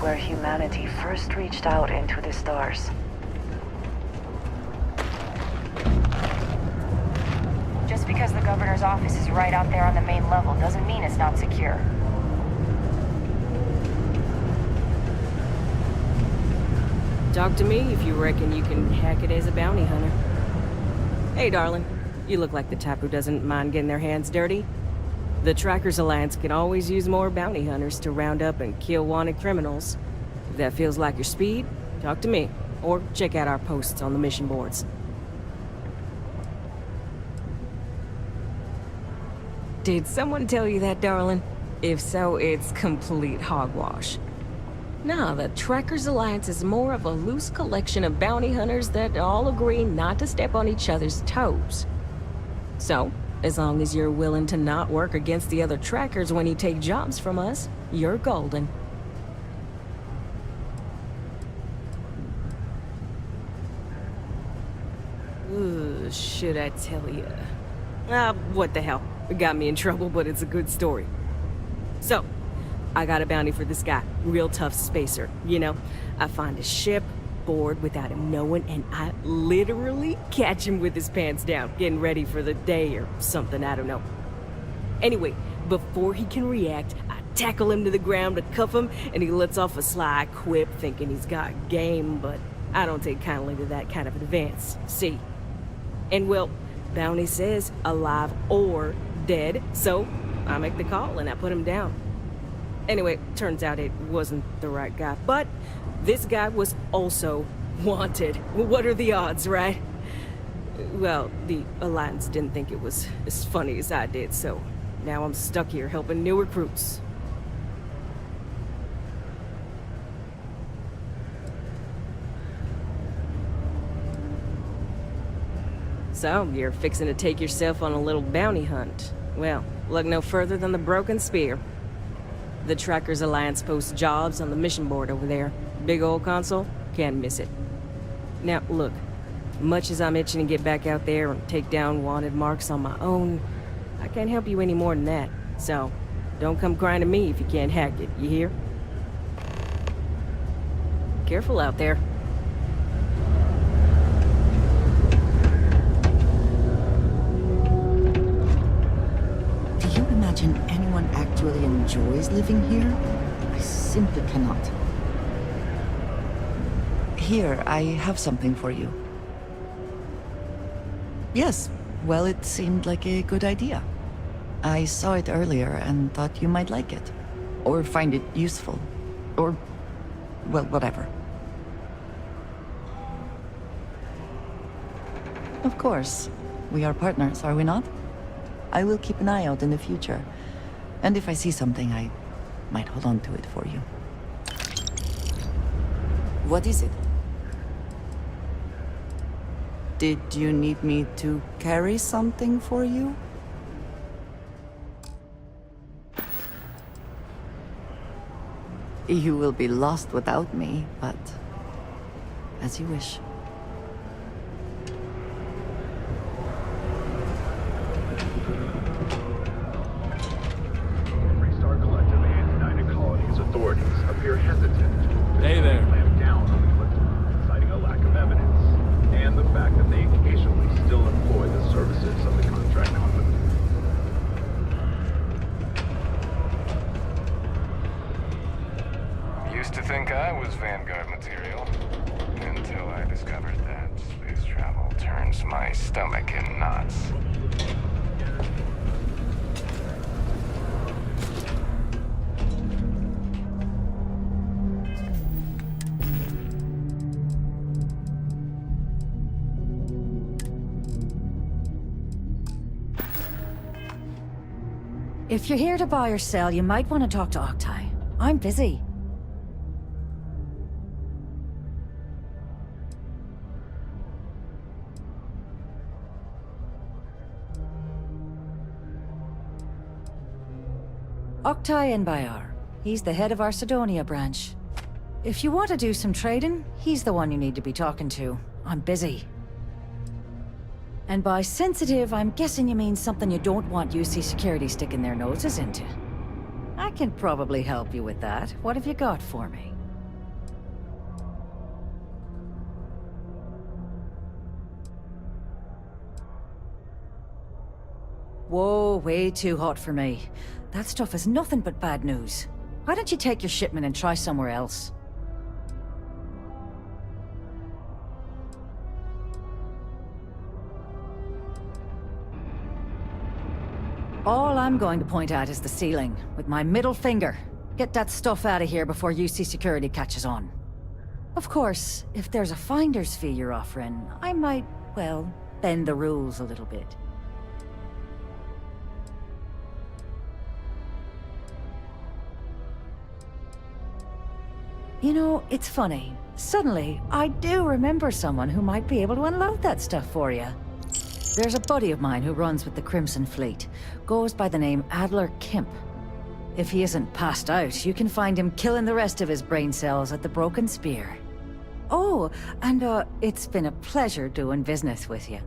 where humanity first reached out into the stars. Just because the governor's office is right out there on the main level doesn't mean it's not secure. Talk to me if you reckon you can hack it as a bounty hunter. Hey, darling. You look like the type who doesn't mind getting their hands dirty. The Trackers Alliance can always use more bounty hunters to round up and kill wanted criminals. If that feels like your speed, talk to me. Or check out our posts on the mission boards. Did someone tell you that, darling? If so, it's complete hogwash. Nah, the Trackers Alliance is more of a loose collection of bounty hunters that all agree not to step on each other's toes. So, as long as you're willing to not work against the other trackers when you take jobs from us, you're golden. Should I tell you? What the hell? It got me in trouble, but it's a good story. So, I got a bounty for this guy. Real tough spacer, you know? I find his ship, board without him knowing, and I literally catch him with his pants down, getting ready for the day or something, I don't know. Anyway, before he can react, I tackle him to the ground to cuff him, and he lets off a sly quip thinking he's got game, but I don't take kindly to that kind of advance, see? And well, bounty says alive or dead, so I make the call and I put him down. Anyway, turns out it wasn't the right guy, but this guy was also wanted. What are the odds, right? Well, the Alliance didn't think it was as funny as I did, so now I'm stuck here helping new recruits. So, you're fixing to take yourself on a little bounty hunt. Well, look no further than the Broken Spear. The Trackers Alliance posts jobs on the mission board over there. Big old console, can't miss it. Now, look, much as I'm itching to get back out there and take down wanted marks on my own, I can't help you any more than that. So, don't come crying to me if you can't hack it, you hear? Careful out there. Imagine anyone actually enjoys living here? I simply cannot. Here, I have something for you. Yes, well, it seemed like a good idea. I saw it earlier and thought you might like it. Or find it useful. Or, well, whatever. Of course. We are partners, are we not? I will keep an eye out in the future. And if I see something, I might hold on to it for you. What is it? Did you need me to carry something for you? You will be lost without me, but as you wish. Appear hesitant to clamp down on the collective, citing a lack of evidence, and the fact that they occasionally still employ the services of the contract company. Used to think I was Vanguard material, until I discovered that space travel turns my stomach in knots. If you're here to buy or sell, you might want to talk to Octai. I'm busy. Octai Enbayar. He's the head of our Sidonia branch. If you want to do some trading, he's the one you need to be talking to. I'm busy. And by sensitive, I'm guessing you mean something you don't want UC Security sticking their noses into. I can probably help you with that. What have you got for me? Whoa, way too hot for me. That stuff is nothing but bad news. Why don't you take your shipment and try somewhere else? All I'm going to point at is the ceiling, with my middle finger. Get that stuff out of here before UC security catches on. Of course, if there's a finder's fee you're offering, I might, well, bend the rules a little bit. You know, it's funny. Suddenly, I do remember someone who might be able to unload that stuff for you. There's a buddy of mine who runs with the Crimson Fleet. Goes by the name Adler Kemp. If he isn't passed out, you can find him killing the rest of his brain cells at the Broken Spear. Oh, and it's been a pleasure doing business with you.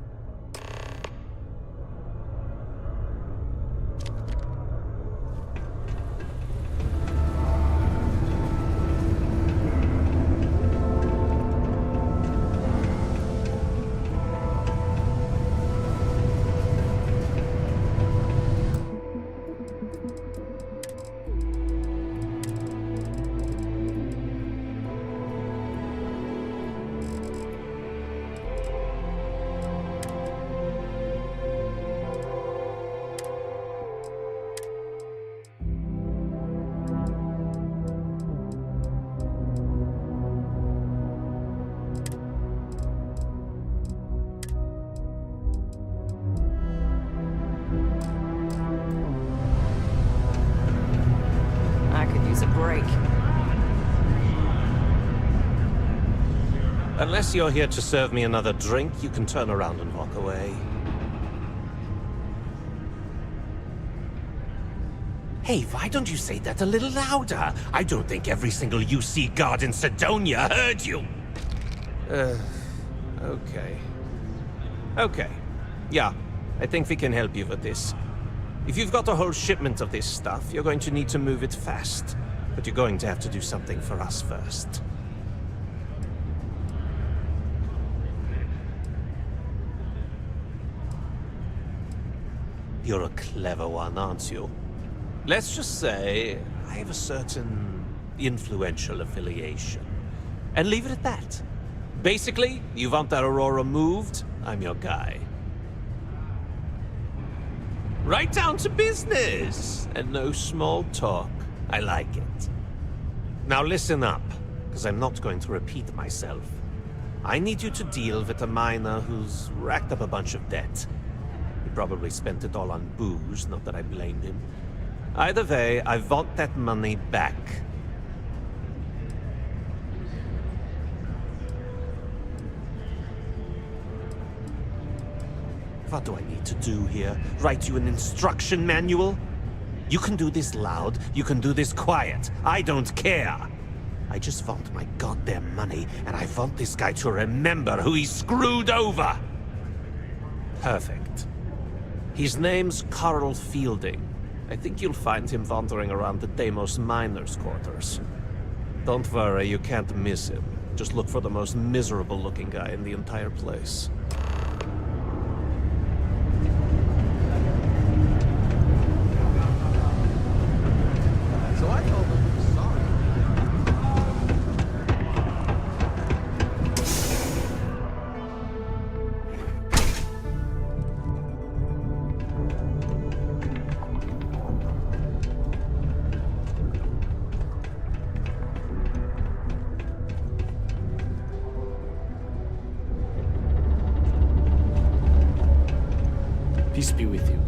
A break. Unless you're here to serve me another drink, you can turn around and walk away. Hey, why don't you say that a little louder? I don't think every single UC guard in Sidonia heard you. Okay. Okay. Yeah, I think we can help you with this. If you've got a whole shipment of this stuff, you're going to need to move it fast. But you're going to have to do something for us first. You're a clever one, aren't you? Let's just say I have a certain influential affiliation. And leave it at that. Basically, you want that Aurora moved, I'm your guy. Right down to business! And no small talk. I like it. Now listen up, because I'm not going to repeat myself. I need you to deal with a miner who's racked up a bunch of debt. He probably spent it all on booze, not that I blame him. Either way, I want that money back. What do I need to do here? Write you an instruction manual? You can do this loud, you can do this quiet. I don't care. I just want my goddamn money, and I want this guy to remember who he screwed over. Perfect. His name's Carl Fielding. I think you'll find him wandering around the Deimos miners' quarters. Don't worry, you can't miss him. Just look for the most miserable-looking guy in the entire place. Peace be with you.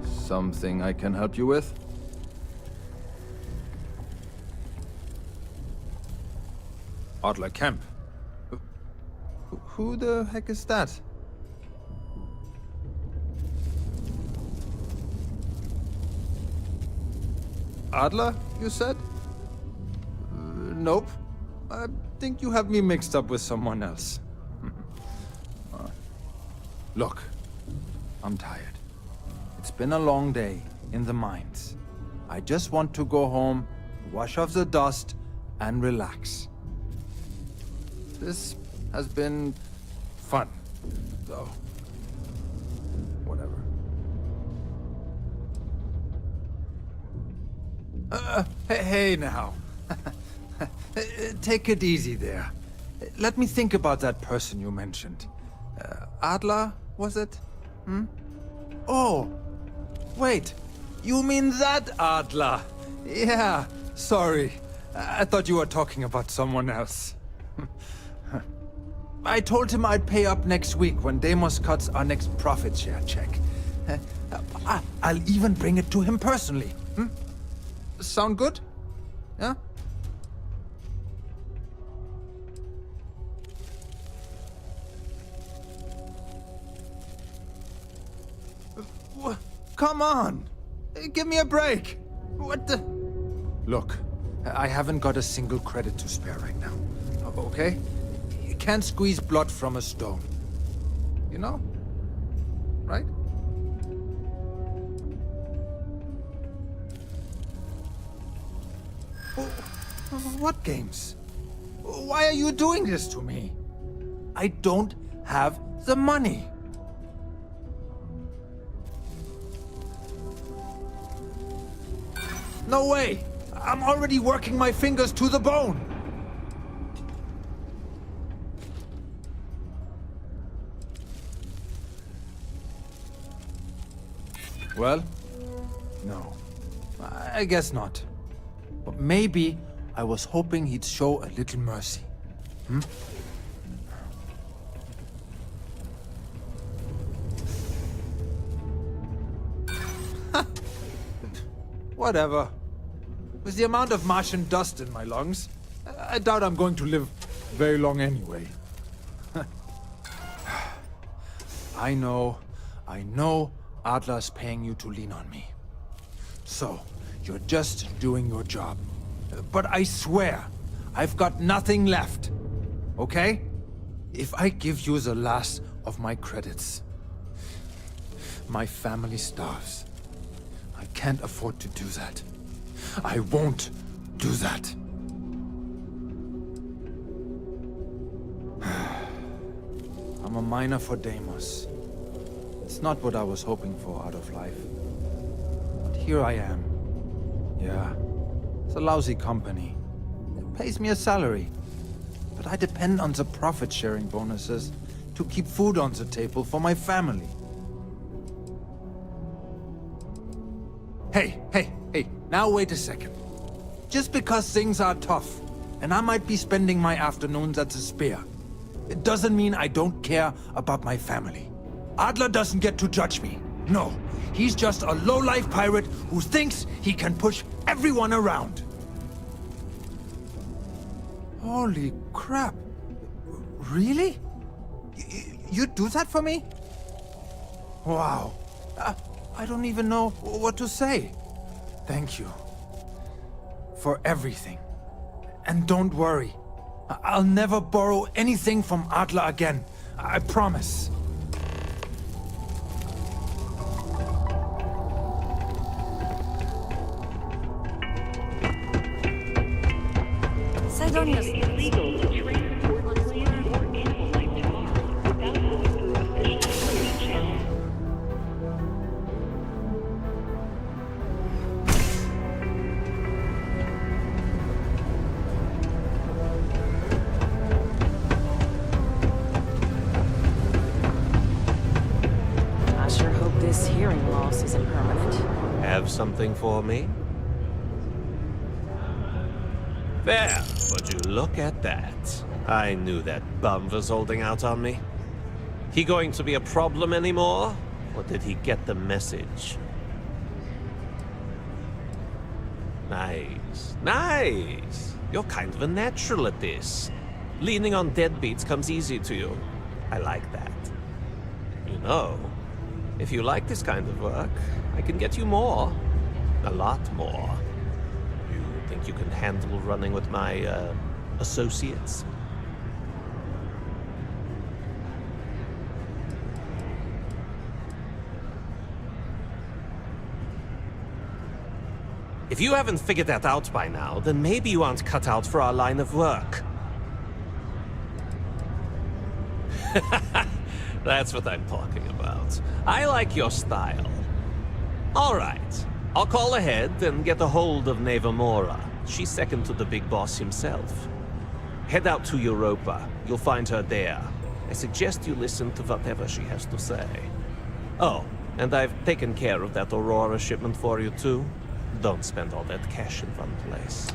Something I can help you with? Adler Kemp. Who the heck is that? Adler, you said? Nope. I think you have me mixed up with someone else. Look, I'm tired. It's been a long day in the mines. I just want to go home, wash off the dust, and relax. This has been fun. So, whatever. Hey now. Take it easy there. Let me think about that person you mentioned. Adler, was it? Oh, wait. You mean that Adler? Yeah, sorry. I thought you were talking about someone else. I told him I'd pay up next week when Deimos cuts our next profit share check. I'll even bring it to him personally. Sound good? Yeah? Come on! Give me a break! What the... Look, I haven't got a single credit to spare right now. Okay? You can't squeeze blood from a stone. You know? Right? What games? Why are you doing this to me? I don't have the money. No way! I'm already working my fingers to the bone! Well, no. I guess not. But maybe I was hoping he'd show a little mercy. Whatever. With the amount of Martian dust in my lungs, I doubt I'm going to live very long anyway. I know Adler's paying you to lean on me. So, you're just doing your job. But I swear, I've got nothing left. Okay? If I give you the last of my credits, my family starves. I can't afford to do that. I won't do that. I'm a miner for Deimos. It's not what I was hoping for out of life. But here I am. Yeah, it's a lousy company. It pays me a salary. But I depend on the profit-sharing bonuses to keep food on the table for my family. Hey, now wait a second. Just because things are tough, and I might be spending my afternoons at the Spear, it doesn't mean I don't care about my family. Adler doesn't get to judge me. No, he's just a low-life pirate who thinks he can push everyone around. Holy crap. Really? You'd do that for me? Wow. I don't even know what to say. Thank you. For everything. And don't worry. I'll never borrow anything from Adler again. I promise. It is illegal to transport plant or animal life to Mars without going through official trade channels. I sure hope this hearing loss isn't permanent. Have something for me? There, would you look at that? I knew that bum was holding out on me. He going to be a problem anymore? Or did he get the message? Nice. Nice! You're kind of a natural at this. Leaning on deadbeats comes easy to you. I like that. You know, if you like this kind of work, I can get you more. A lot more. Think you can handle running with my, associates? If you haven't figured that out by now, then maybe you aren't cut out for our line of work. That's what I'm talking about. I like your style. All right. I'll call ahead and get a hold of Nevamora. She's second to the big boss himself. Head out to Europa. You'll find her there. I suggest you listen to whatever she has to say. Oh, and I've taken care of that Aurora shipment for you too. Don't spend all that cash in one place.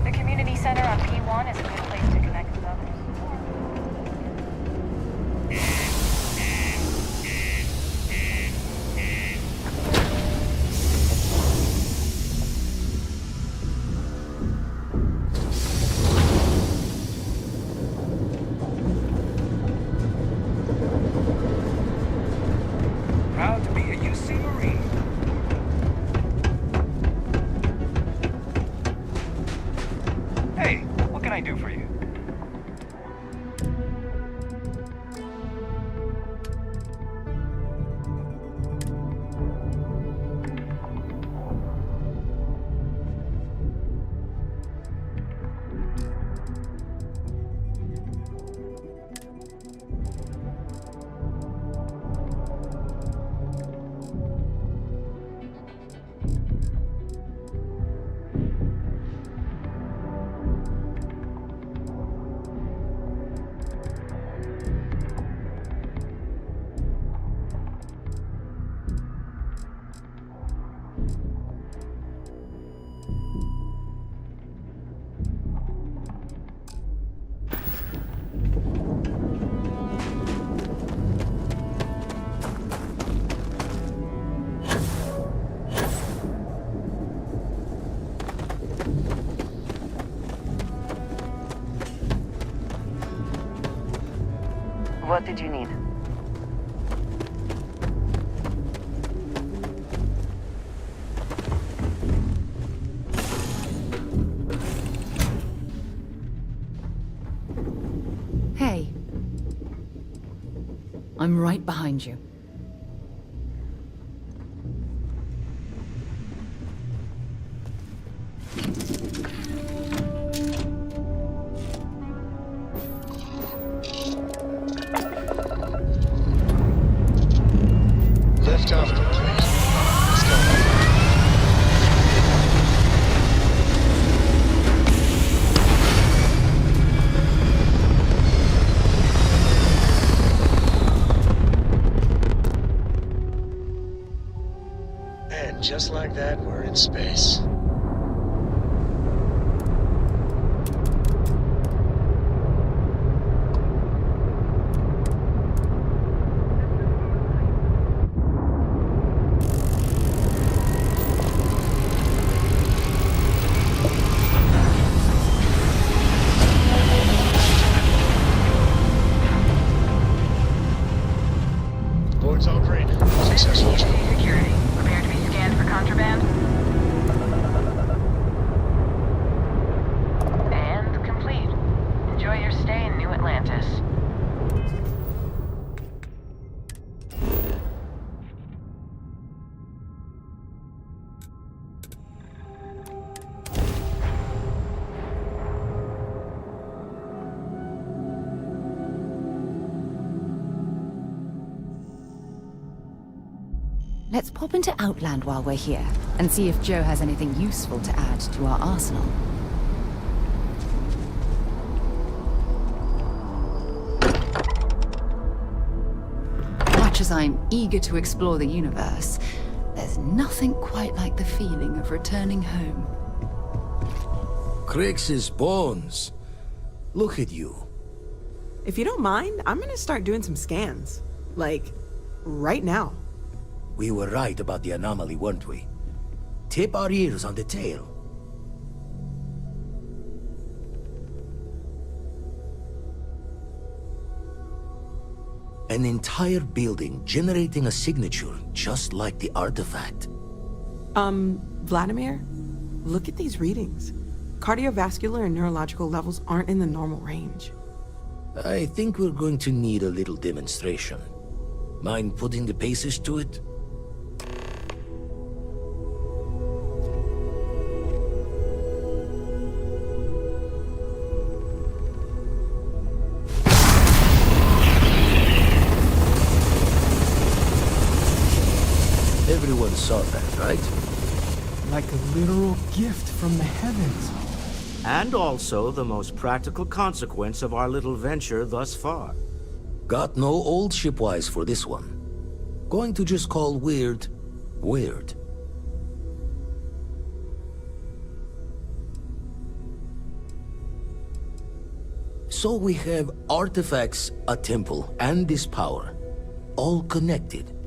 The community center on P1 is a good place to connect with others. Proud to be a UC Marine. Hey, what can I do for you? What did you need? Hey. I'm right behind you. Liftoff complete. Let's go. And just like that, we're in space. Let's pop into Outland while we're here, and see if Joe has anything useful to add to our arsenal. Much as I'm eager to explore the universe, there's nothing quite like the feeling of returning home. Crix's bones. Look at you. If you don't mind, I'm gonna start doing some scans. Like, right now. We were right about the anomaly, weren't we? Tip our ears on the tail. An entire building generating a signature just like the artifact. Vladimir, look at these readings. Cardiovascular and neurological levels aren't in the normal range. I think we're going to need a little demonstration. Mind putting the paces to it? Everyone saw that, right? Like a literal gift from the heavens. And also the most practical consequence of our little venture thus far. Got no old shipwise for this one. Going to just call weird, weird. So we have artifacts, a temple, and this power. All connected.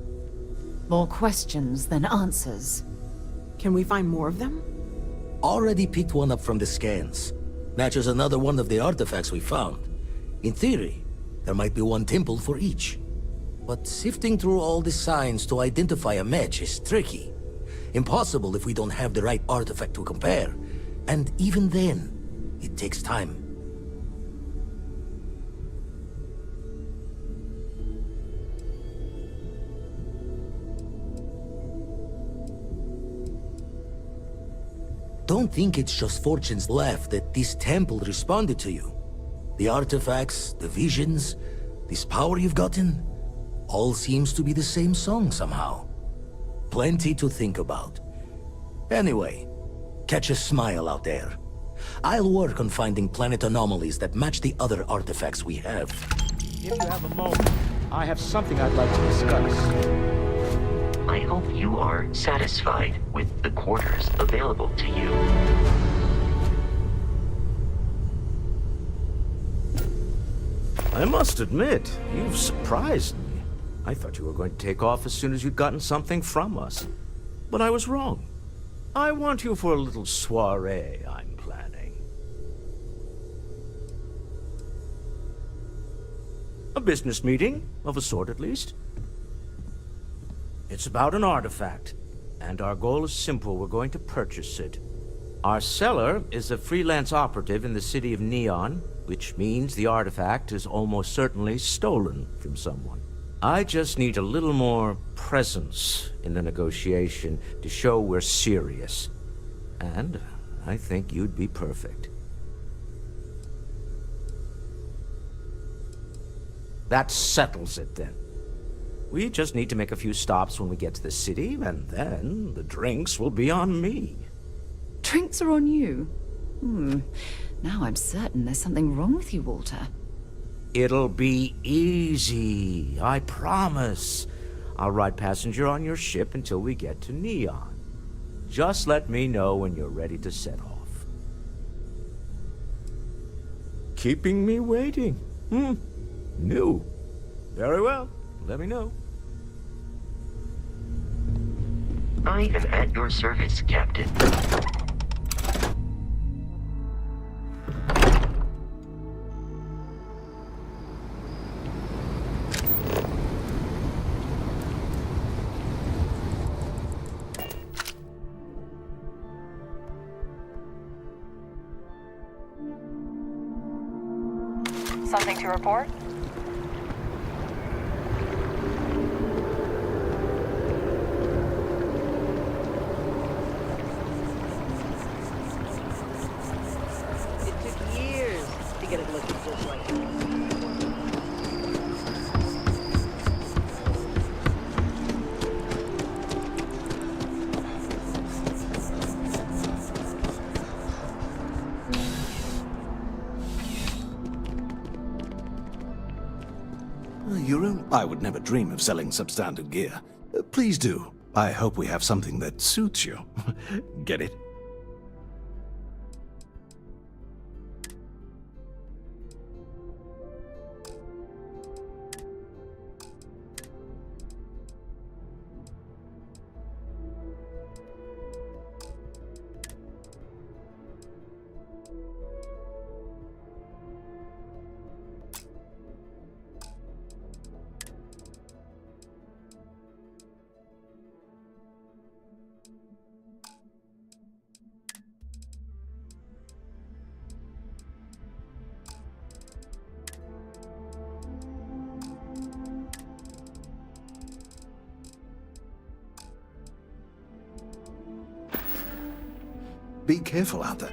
More questions than answers. Can we find more of them? Already picked one up from the scans. Matches another one of the artifacts we found. In theory, there might be one temple for each. But sifting through all the signs to identify a match is tricky. Impossible if we don't have the right artifact to compare. And even then, it takes time. Don't think it's just Fortune's laugh that this temple responded to you. The artifacts, the visions, this power you've gotten, all seems to be the same song somehow. Plenty to think about. Anyway, catch a smile out there. I'll work on finding planet anomalies that match the other artifacts we have. If you have a moment, I have something I'd like to discuss. I hope you are satisfied with the quarters available to you. I must admit, you've surprised me. I thought you were going to take off as soon as you'd gotten something from us. But I was wrong. I want you for a little soiree I'm planning. A business meeting, of a sort at least. It's about an artifact, and our goal is simple. We're going to purchase it. Our seller is a freelance operative in the city of Neon, which means the artifact is almost certainly stolen from someone. I just need a little more presence in the negotiation to show we're serious. And I think you'd be perfect. That settles it then. We just need to make a few stops when we get to the city, and then the drinks will be on me. Drinks are on you? Now I'm certain there's something wrong with you, Walter. It'll be easy, I promise. I'll ride passenger on your ship until we get to Neon. Just let me know when you're ready to set off. Keeping me waiting? New. Very well. Let me know. I am at your service, Captain. Something to report? To get it looking just like that. I would never dream of selling substandard gear. Please do. I hope we have something that suits you. Get it? Be careful out there.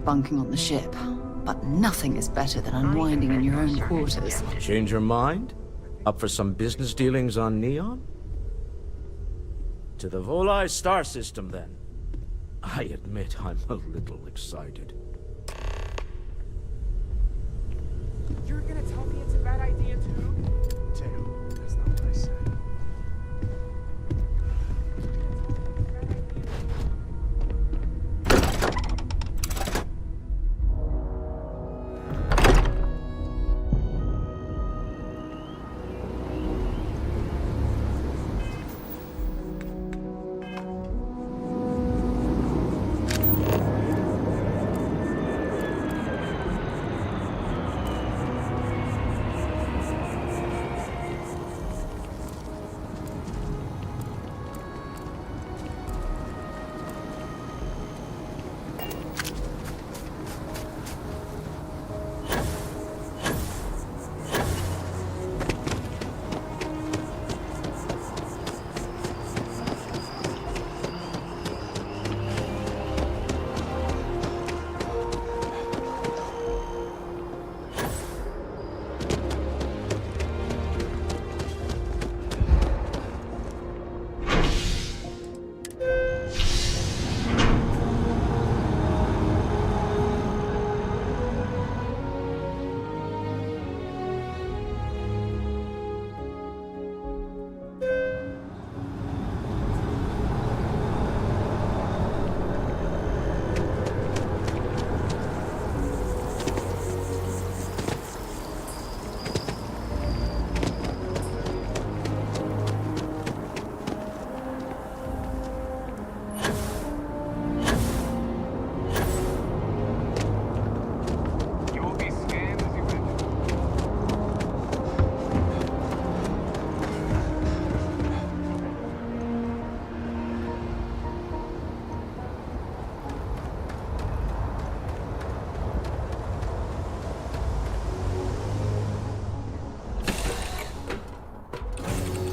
Bunking on the ship, but nothing is better than unwinding in your own quarters. Change your mind? Up for some business dealings on Neon? To the Volai star system, then. I admit I'm a little excited. You're gonna tell me it's a bad idea, too? Teo, that's not what I said.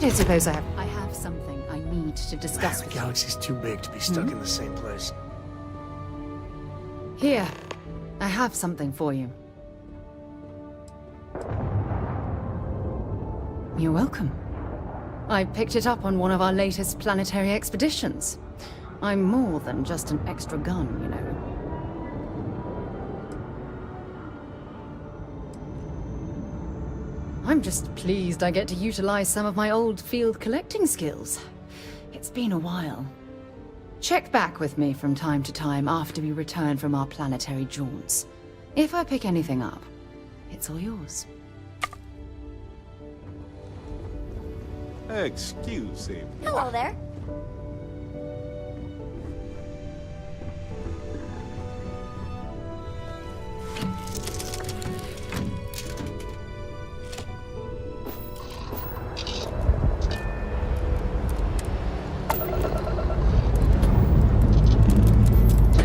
I suppose I have something I need to discuss The with you. galaxy's too big to be stuck in the same place. Here, I have something for you. You're welcome. I picked it up on one of our latest planetary expeditions. I'm more than just an extra gun, you know. I'm just pleased I get to utilize some of my old field collecting skills. It's been a while. Check back with me from time to time after we return from our planetary jaunts. If I pick anything up, it's all yours. Excuse him. Hello there.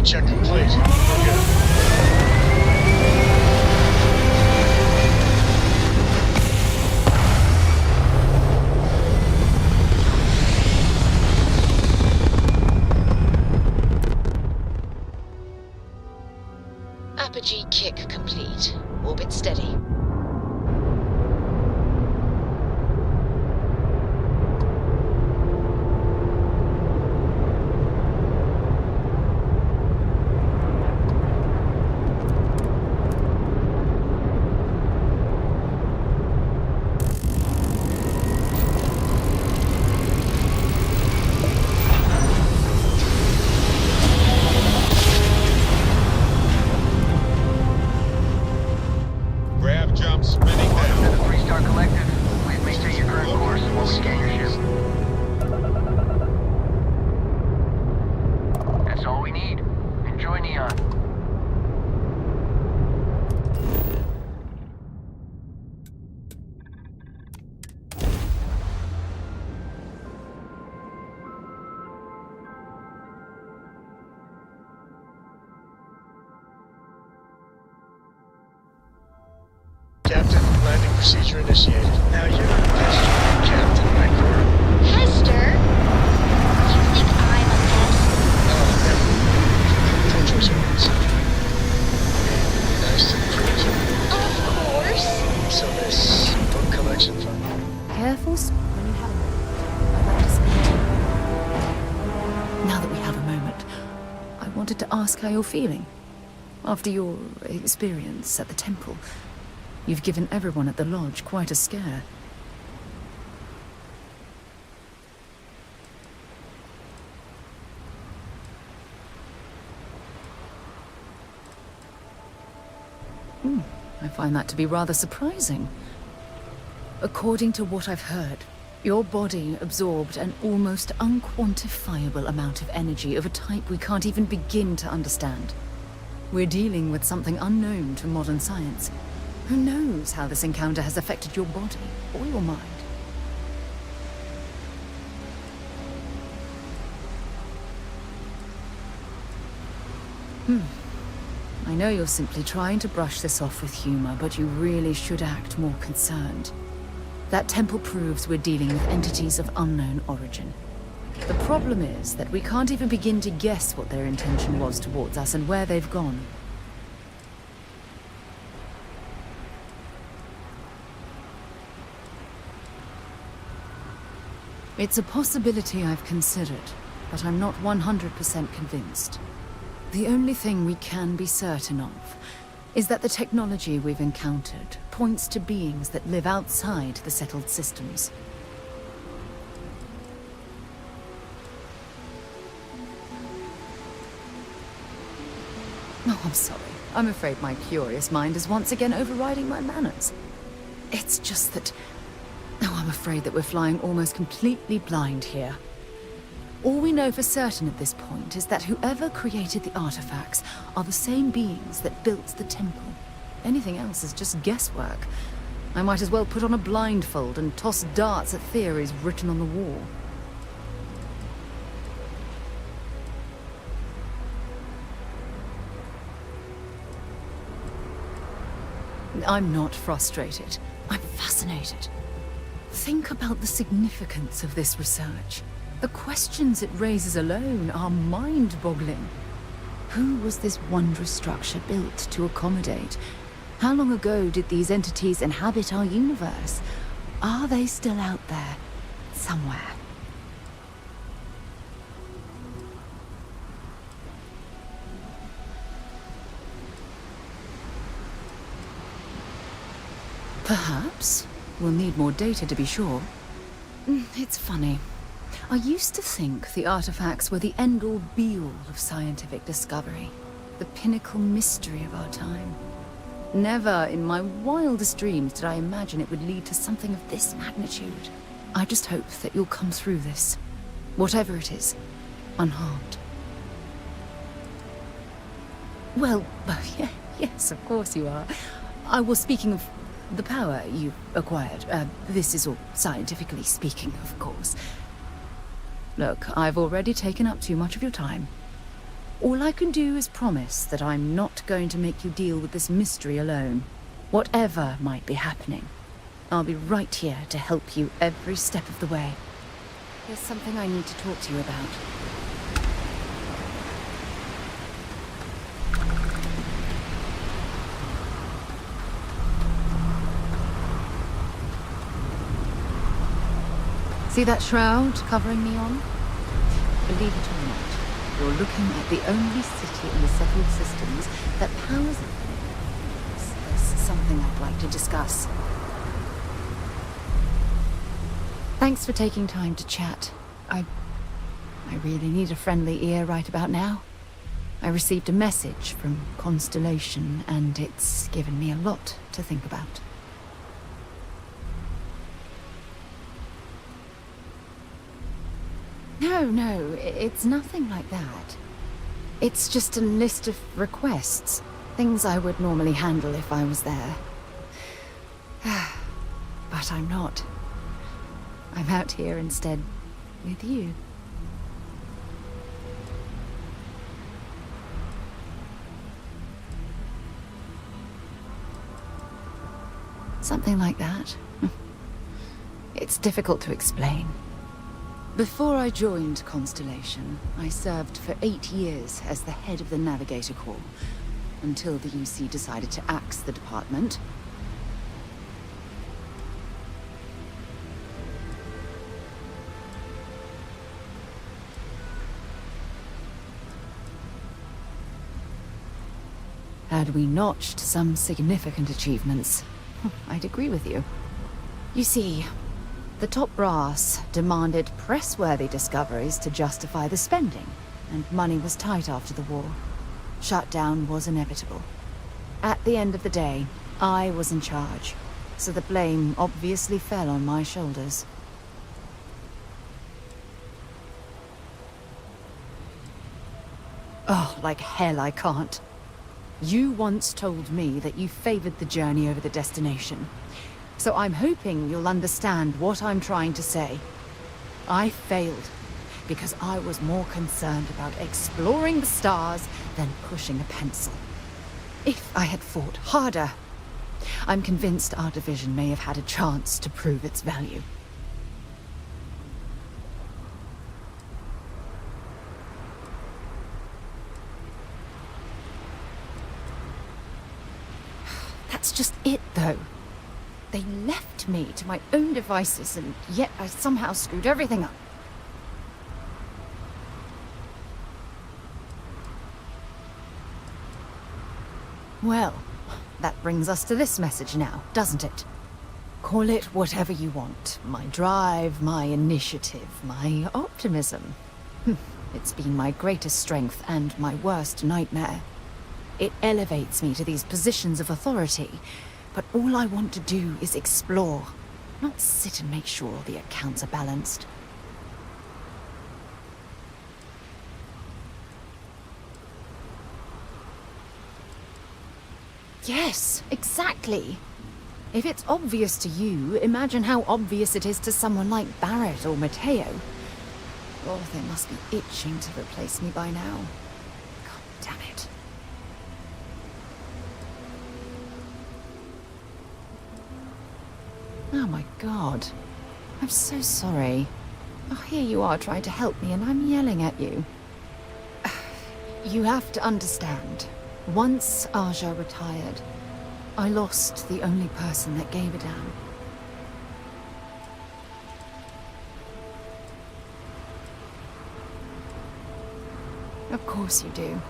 Check complete. Procedure initiated. Now you, Captain Nightcrawler. Hester? You think I'm a pest? Oh, never. Pro choice words. Be nice to the crew, too. Of course. So this book collection fun? Careful when you have a moment. I'd like to speak to you. Now that we have a moment, I wanted to ask how you're feeling. After your experience at the temple, you've given everyone at the lodge quite a scare. I find that to be rather surprising. According to what I've heard, your body absorbed an almost unquantifiable amount of energy of a type we can't even begin to understand. We're dealing with something unknown to modern science. Who knows how this encounter has affected your body or your mind? I know you're simply trying to brush this off with humor, but you really should act more concerned. That temple proves we're dealing with entities of unknown origin. The problem is that we can't even begin to guess what their intention was towards us and where they've gone. It's a possibility I've considered, but I'm not 100% convinced. The only thing we can be certain of is that the technology we've encountered points to beings that live outside the settled systems. Oh, I'm sorry. I'm afraid my curious mind is once again overriding my manners. It's just that... Oh, I'm afraid that we're flying almost completely blind here. All we know for certain at this point is that whoever created the artifacts are the same beings that built the temple. Anything else is just guesswork. I might as well put on a blindfold and toss darts at theories written on the wall. I'm not frustrated. I'm fascinated. Think about the significance of this research. The questions it raises alone are mind-boggling. Who was this wondrous structure built to accommodate? How long ago did these entities inhabit our universe? Are they still out there, somewhere? Perhaps. We'll need more data to be sure. It's funny. I used to think the artifacts were the end-all be-all of scientific discovery, the pinnacle mystery of our time. Never in my wildest dreams did I imagine it would lead to something of this magnitude. I just hope that you'll come through this, whatever it is, unharmed. Well, yes, of course you are. I was speaking of the power you acquired. This is all scientifically speaking, of course. Look, I've already taken up too much of your time. All I can do is promise that I'm not going to make you deal with this mystery alone. Whatever might be happening, I'll be right here to help you every step of the way. There's something I need to talk to you about. See that shroud covering me on? Believe it or not, you're looking at the only city in the settled systems that powers it. There's something I'd like to discuss. Thanks for taking time to chat. I really need a friendly ear right about now. I received a message from Constellation, and it's given me a lot to think about. No, it's nothing like that. It's just a list of requests. Things I would normally handle if I was there. But I'm not. I'm out here instead with you. Something like that. It's difficult to explain. Before I joined Constellation, I served for 8 years as the head of the Navigator Corps, until the UC decided to axe the department. Had we notched some significant achievements, I'd agree with you. You see, the top brass demanded press-worthy discoveries to justify the spending, and money was tight after the war. Shutdown was inevitable. At the end of the day, I was in charge, so the blame obviously fell on my shoulders. Oh, like hell I can't. You once told me that you favored the journey over the destination. So I'm hoping you'll understand what I'm trying to say. I failed because I was more concerned about exploring the stars than pushing a pencil. If I had fought harder, I'm convinced our division may have had a chance to prove its value. That's just it, though. They left me to my own devices, and yet I somehow screwed everything up. Well, that brings us to this message now, doesn't it? Call it whatever you want. My drive, my initiative, my optimism. It's been my greatest strength and my worst nightmare. It elevates me to these positions of authority, but all I want to do is explore, not sit and make sure the accounts are balanced. Yes, exactly. If it's obvious to you, imagine how obvious it is to someone like Barrett or Mateo. Oh, they must be itching to replace me by now. God damn it. Oh my God. I'm so sorry. Oh, here you are trying to help me and I'm yelling at you. You have to understand. Once Aja retired, I lost the only person that gave a damn. Of course you do.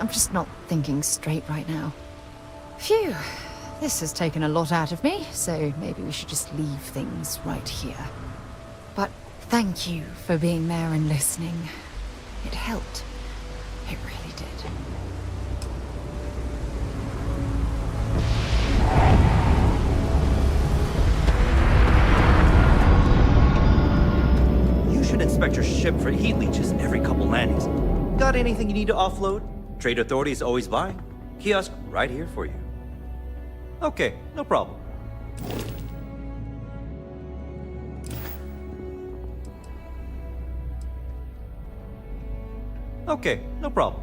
I'm just not thinking straight right now. Phew. This has taken a lot out of me, so maybe we should just leave things right here. But thank you for being there and listening. It helped. It really did. You should inspect your ship for heat leeches every couple landings. Got anything you need to offload? Trade Authority is always buying. Kiosk right here for you. Okay, no problem. Okay, no problem.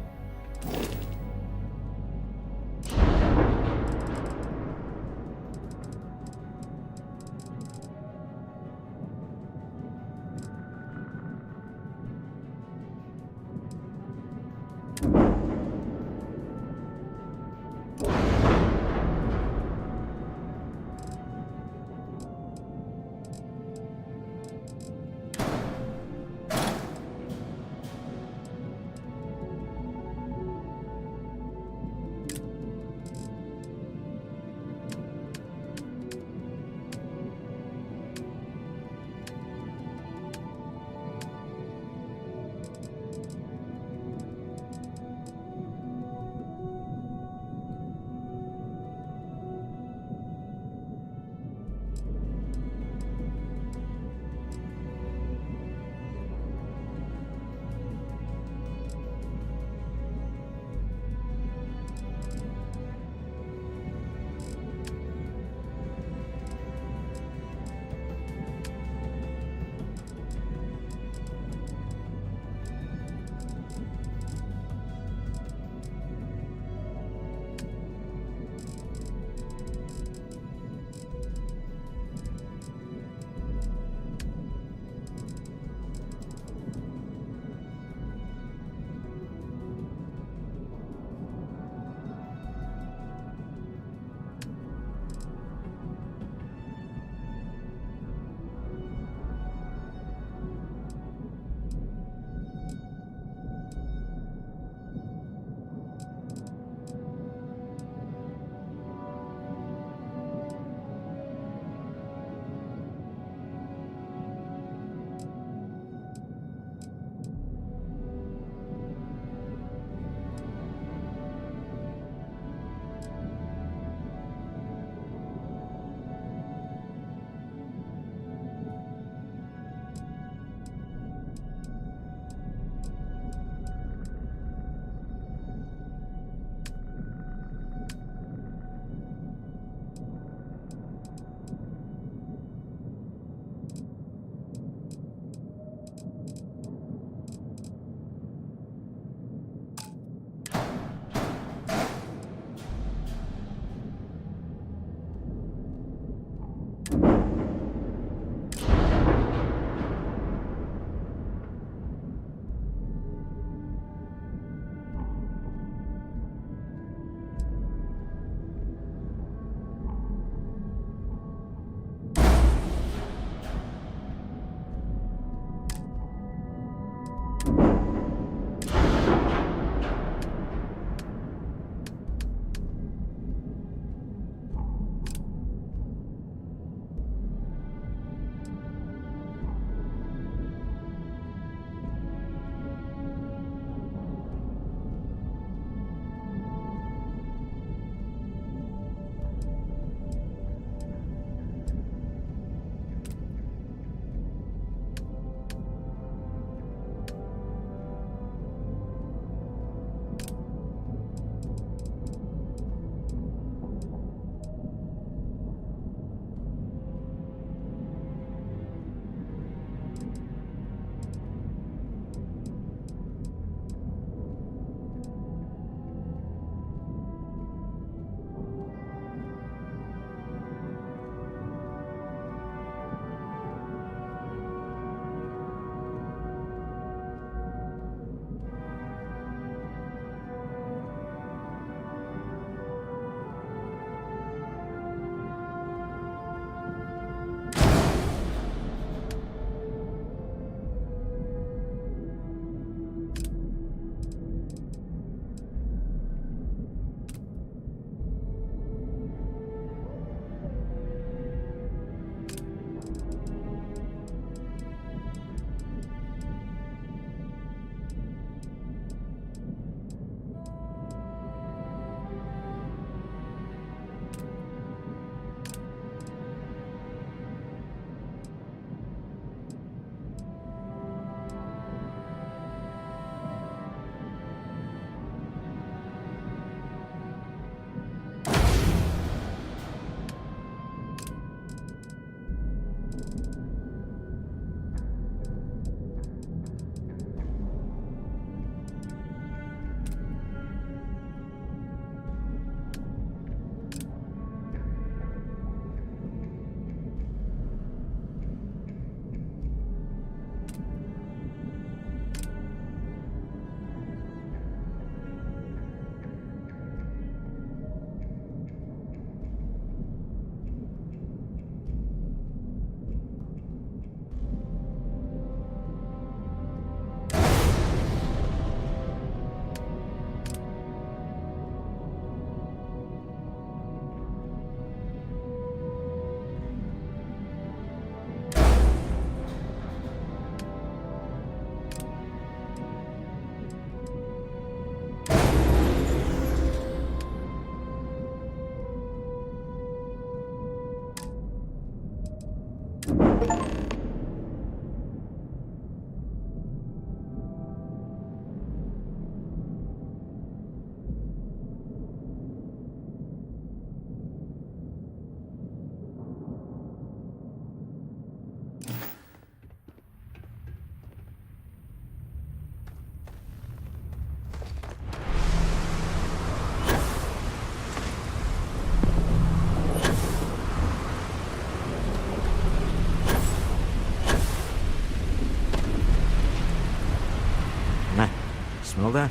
Smell that?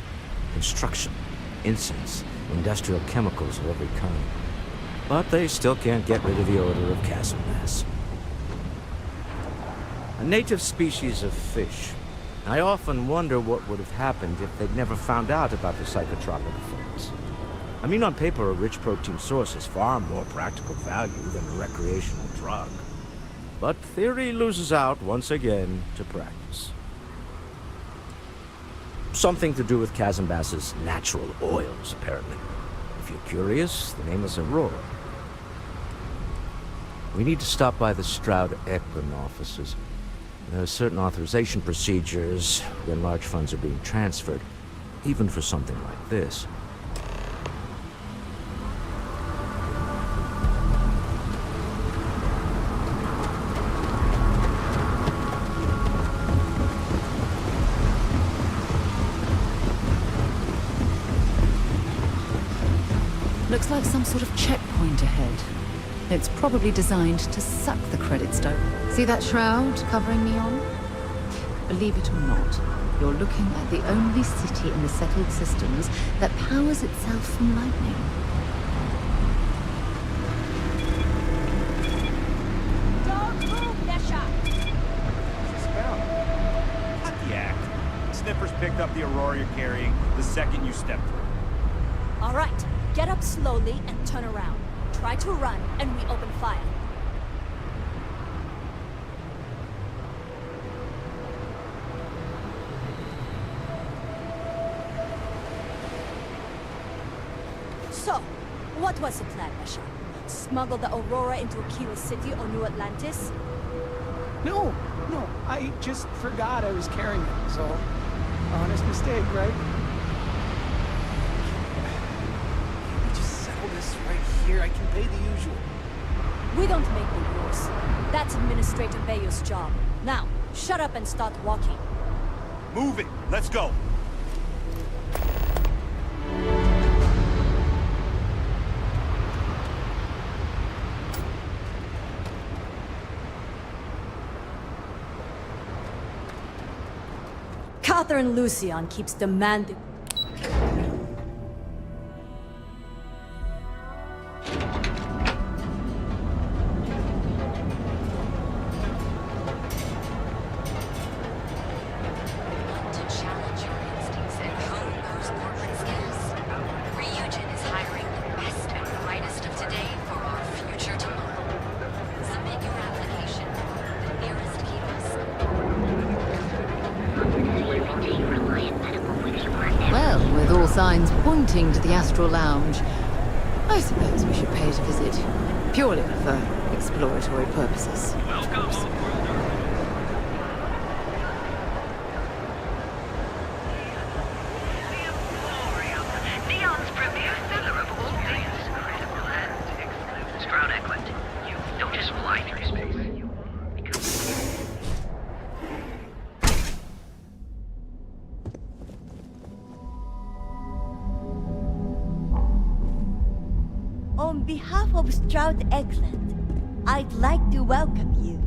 Construction, incense, industrial chemicals of every kind. But they still can't get rid of the odor of chasm gas. A native species of fish. I often wonder what would have happened if they'd never found out about the psychotropic effects. I mean, on paper, a rich protein source has far more practical value than a recreational drug. But theory loses out once again to practice. Something to do with chasm bass's natural oils, apparently. If you're curious, the name is Aurora. We need to stop by the Stroud-Eklund offices. There are certain authorization procedures when large funds are being transferred, even for something like this. Looks like some sort of checkpoint ahead. It's probably designed to suck the credits down. See that shroud covering Neon? Believe it or not, you're looking at the only city in the settled systems that powers itself from lightning. Don't move, Nesha! Cut the act. Sniffers picked up the Aurora you're carrying the second you stepped through. All right, get up slowly and turn around. Try to run, and we open fire. So, what was the plan, Nesha? Smuggle the Aurora into Aquila City or New Atlantis? No, I just forgot I was carrying it, so honest mistake, right? Can we just settle this right here? I can pay the usual. We don't make the rules. That's Administrator Bayo's job. Now, shut up and start walking. Move it! Let's go! Catherine Lucian keeps demanding... Signs pointing to the Astral Lounge. I suppose we should pay it a visit, purely for exploratory purposes. Welcome. Neon's premier filler of all things critical and exclusive. Stroud-Eklund, you don't just fly through space. On behalf of Stroud-Eklund, I'd like to welcome you.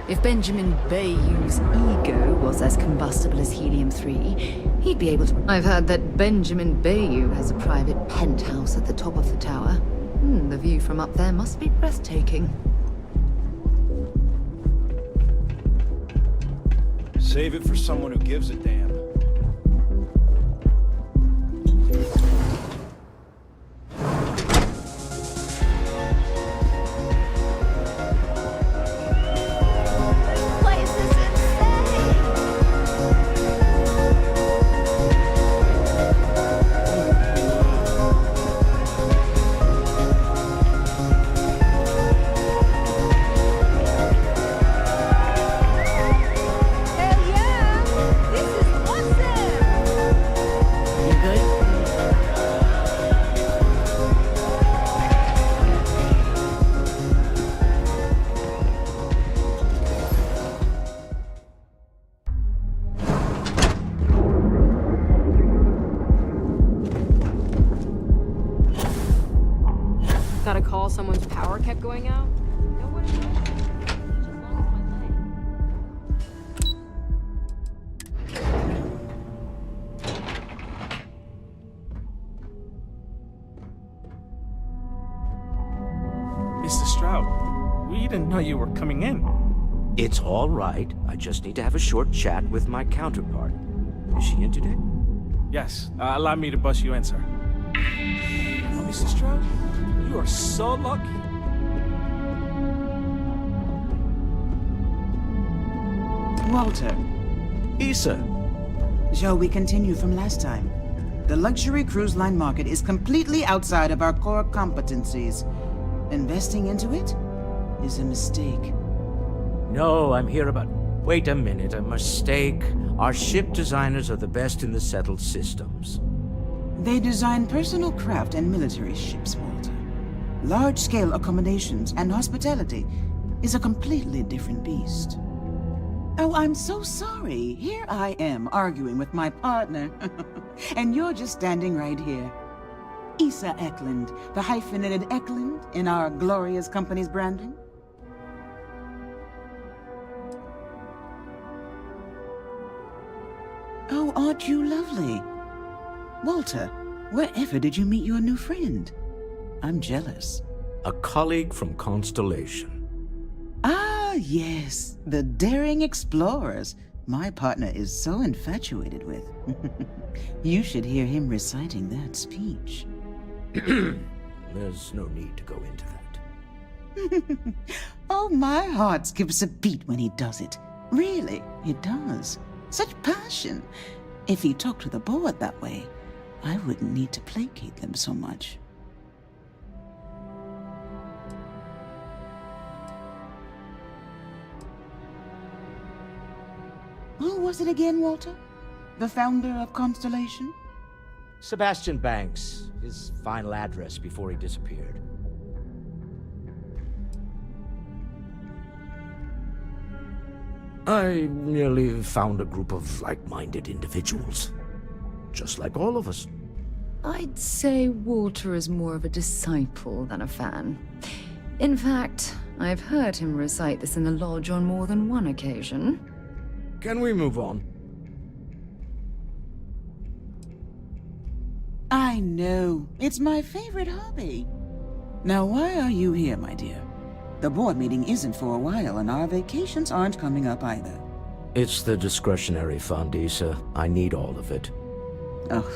If Benjamin Bayou's ego was as combustible as helium-3, he'd be able to... I've heard that Benjamin Bayou has a private penthouse at the top of the tower. The view from up there must be breathtaking. Save it for someone who gives a damn. Got a call someone's power kept going out? Nobody knows. Mr. Stroud, we didn't know you were coming in. It's all right. I just need to have a short chat with my counterpart. Is she in today? Yes, allow me to bust you in, sir. Oh, Mr. Stroud, you are so lucky. Walter. Issa. Shall we continue from last time? The luxury cruise line market is completely outside of our core competencies. Investing into it is a mistake. No, I'm here about... Wait a minute, a mistake. Our ship designers are the best in the settled systems. They design personal craft and military ships, Walter. Large-scale accommodations and hospitality is a completely different beast. Oh, I'm so sorry. Here I am arguing with my partner, and you're just standing right here. Issa Eklund, the hyphenated Eklund in our glorious company's branding. Oh, aren't you lovely? Walter, wherever did you meet your new friend? I'm jealous. A colleague from Constellation. Ah, yes, the daring explorers my partner is so infatuated with. You should hear him reciting that speech. There's no need to go into that. Oh, my heart skips a beat when he does it. Really, it does. Such passion. If he talked to the board that way, I wouldn't need to placate them so much. Who was it again, Walter? The founder of Constellation? Sebastian Banks, his final address before he disappeared. I merely found a group of like-minded individuals. Just like all of us. I'd say Walter is more of a disciple than a fan. In fact, I've heard him recite this in the lodge on more than one occasion. Can we move on? I know. It's my favorite hobby. Now, why are you here, my dear? The board meeting isn't for a while, and our vacations aren't coming up either. It's the discretionary fund, Issa. I need all of it. Ugh.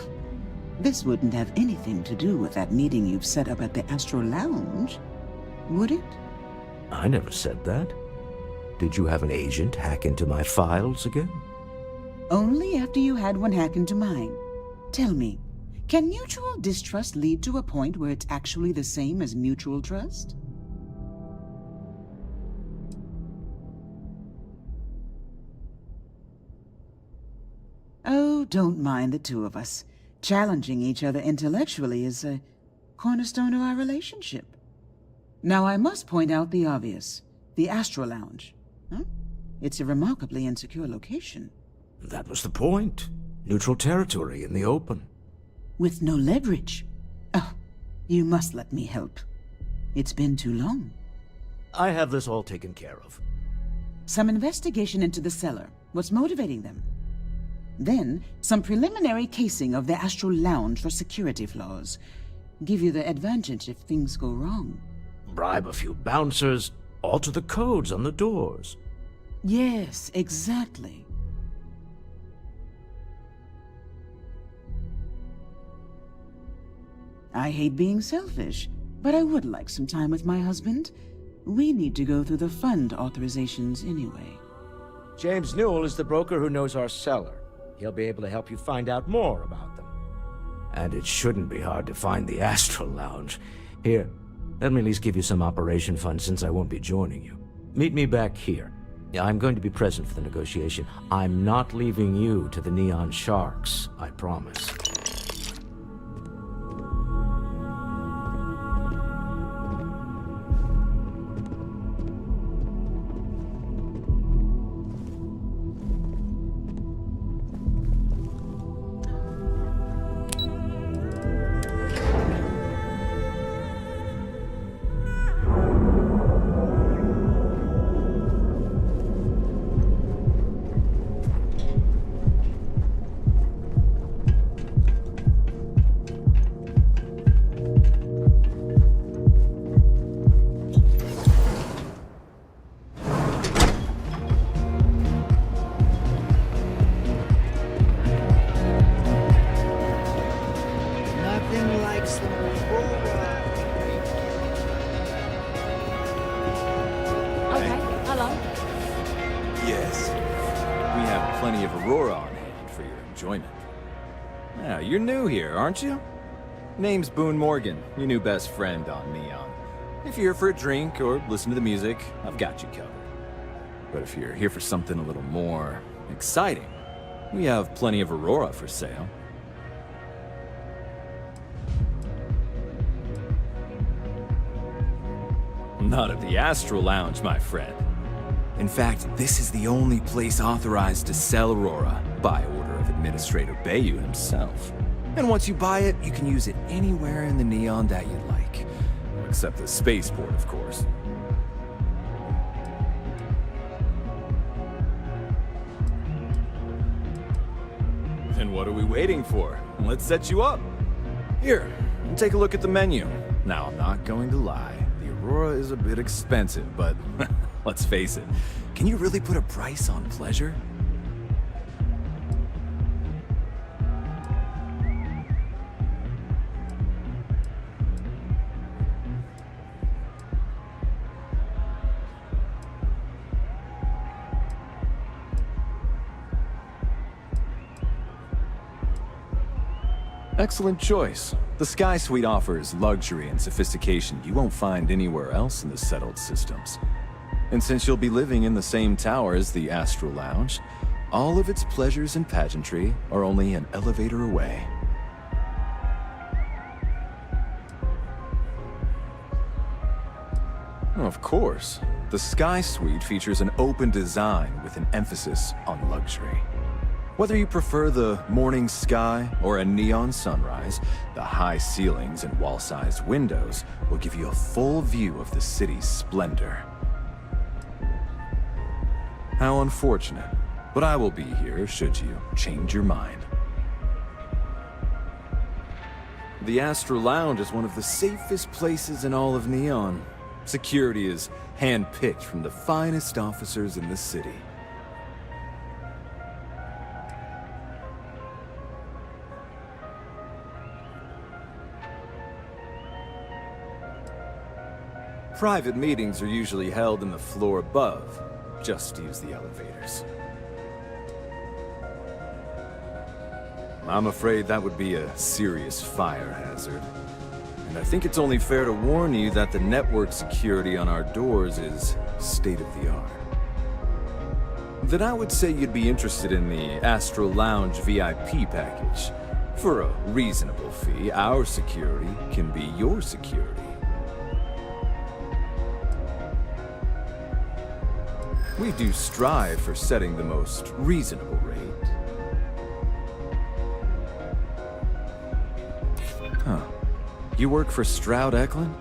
This wouldn't have anything to do with that meeting you've set up at the Astro Lounge, would it? I never said that. Did you have an agent hack into my files again? Only after you had one hack into mine. Tell me, can mutual distrust lead to a point where it's actually the same as mutual trust? Oh, don't mind the two of us. Challenging each other intellectually is a cornerstone of our relationship. Now, I must point out the obvious. The Astro Lounge. Huh? It's a remarkably insecure location. That was the point. Neutral territory in the open. With no leverage. Oh, you must let me help. It's been too long. I have this all taken care of. some investigation into the cellar, what's motivating them. Then, some preliminary casing of the Astral Lounge for security flaws. Give you the advantage if things go wrong. Bribe a few bouncers, alter the codes on the doors. Yes, exactly. I hate being selfish, but I would like some time with my husband. We need to go through the fund authorizations anyway. James Newell is the broker who knows our cellar. He'll be able to help you find out more about them. And it shouldn't be hard to find the Astral Lounge. Here, let me at least give you some operation funds since I won't be joining you. Meet me back here. I'm going to be present for the negotiation. I'm not leaving you to the Neon Sharks, I promise. You're new here, aren't you? Name's Boone Morgan, your new best friend on Neon. If you're here for a drink or listen to the music, I've got you covered. But if you're here for something a little more exciting, we have plenty of Aurora for sale. Not at the Astral Lounge, my friend. In fact, this is the only place authorized to sell Aurora by order of Administrator Bayou himself. And once you buy it, you can use it anywhere in the Neon that you'd like. Except the spaceport, of course. Then what are we waiting for? Let's set you up. Here, take a look at the menu. Now, I'm not going to lie. The Aurora is a bit expensive, but let's face it. Can you really put a price on pleasure? Excellent choice. The Sky Suite offers luxury and sophistication you won't find anywhere else in the settled systems. And since you'll be living in the same tower as the Astral Lounge, all of its pleasures and pageantry are only an elevator away. Of course, the Sky Suite features an open design with an emphasis on luxury. Whether you prefer the morning sky or a neon sunrise, the high ceilings and wall-sized windows will give you a full view of the city's splendor. How unfortunate, but I will be here should you change your mind. The Astral Lounge is one of the safest places in all of Neon. Security is hand-picked from the finest officers in the city. Private meetings are usually held in the floor above. Just use the elevators. I'm afraid that would be a serious fire hazard. And I think it's only fair to warn you that the network security on our doors is state-of-the-art. Then I would say you'd be interested in the Astral Lounge VIP package. For a reasonable fee, our security can be your security. We do strive for setting the most reasonable rate. Huh. You work for Stroud Eklund?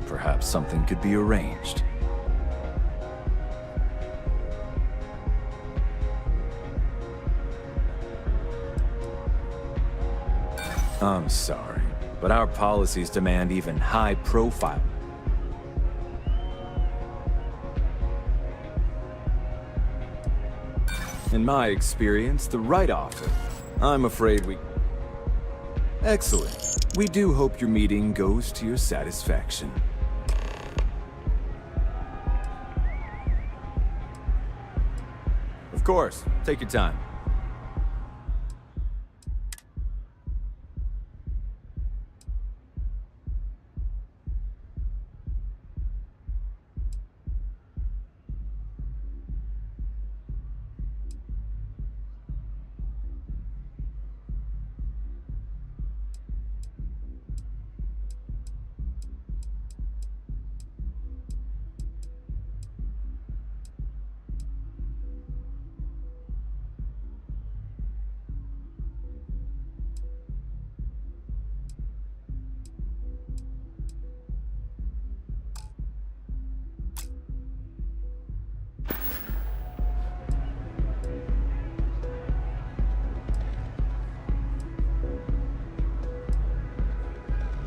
Perhaps something could be arranged. I'm sorry, but our policies demand even high profile. In my experience, the right offer. I'm afraid we... Excellent. We do hope your meeting goes to your satisfaction. Of course. Take your time.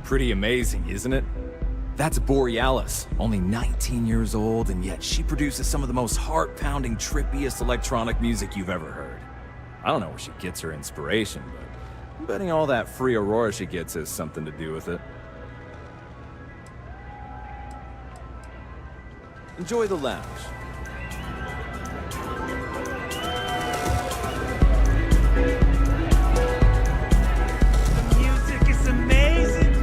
Pretty amazing, isn't it? That's Borealis, only 19 years old, and yet she produces some of the most heart-pounding, trippiest electronic music you've ever heard. I don't know where she gets her inspiration, but I'm betting all that free Aurora she gets has something to do with it. Enjoy the lounge. The music is amazing!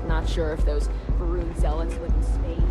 Not sure if those Varun zealots live in space.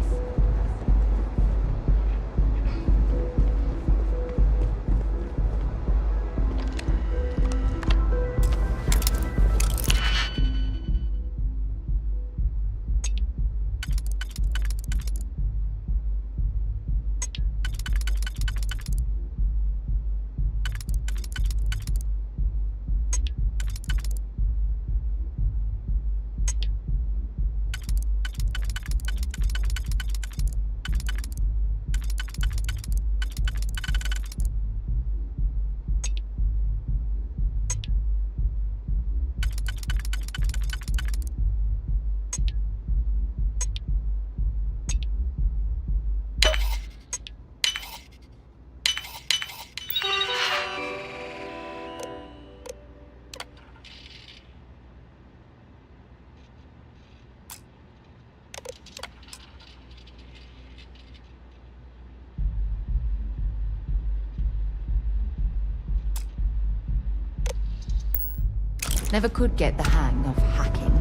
Never could get the hang of hacking.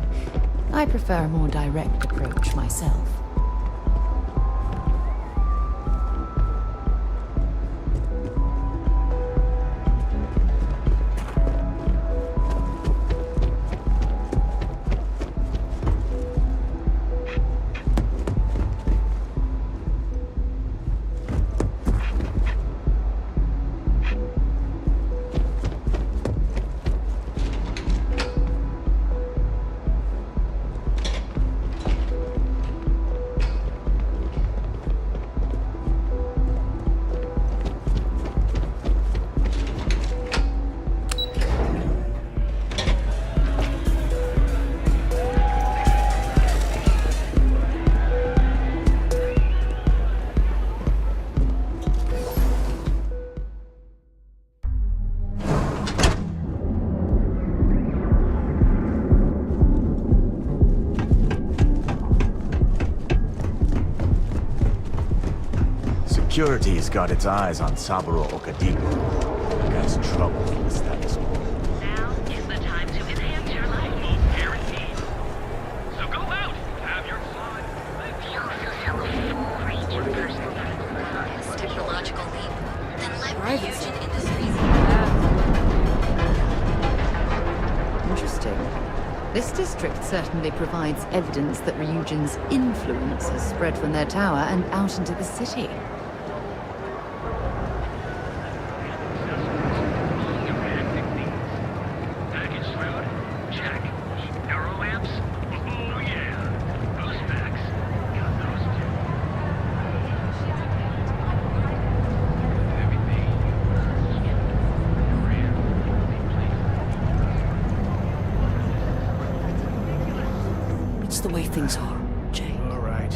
I prefer a more direct approach myself. Security's got its eyes on Saburo Okadiku. The guy's trouble for the status quo. Now is the time to enhance your life. Guaranteed. So go out, have your fun. This technological leap, then let Fusion Industries. Interesting. This district certainly provides evidence that Ryujin's influence has spread from their tower and out into the city. It's the way things are, Jay. All right.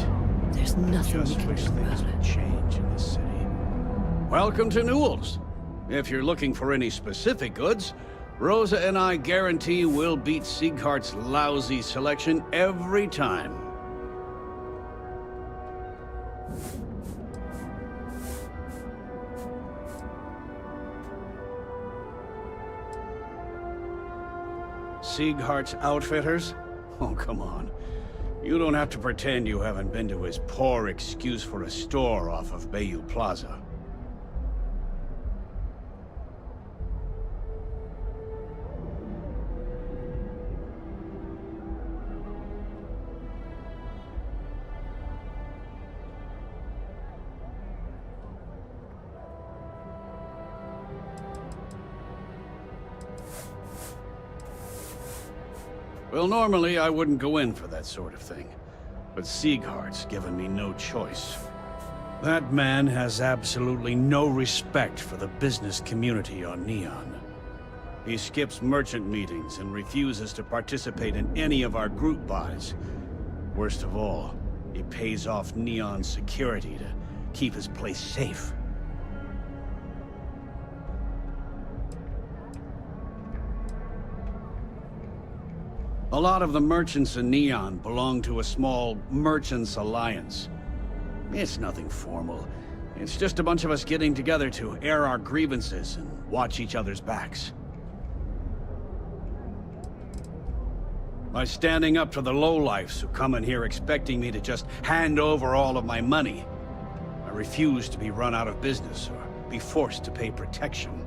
There's nothing we Just can wish do things about it. would change in this city. Welcome to Newell's. If you're looking for any specific goods, Rosa and I guarantee we'll beat Sieghart's lousy selection every time. Sieghart's Outfitters? Oh, come on. You don't have to pretend you haven't been to his poor excuse for a store off of Bayou Plaza. Well, normally I wouldn't go in for that sort of thing, but Sieghart's given me no choice. That man has absolutely no respect for the business community on Neon. He skips merchant meetings and refuses to participate in any of our group buys. Worst of all, he pays off Neon security to keep his place safe. A lot of the merchants in Neon belong to a small merchants alliance. It's nothing formal. It's just a bunch of us getting together to air our grievances and watch each other's backs. By standing up to the lowlifes who come in here expecting me to just hand over all of my money, I refuse to be run out of business or be forced to pay protection.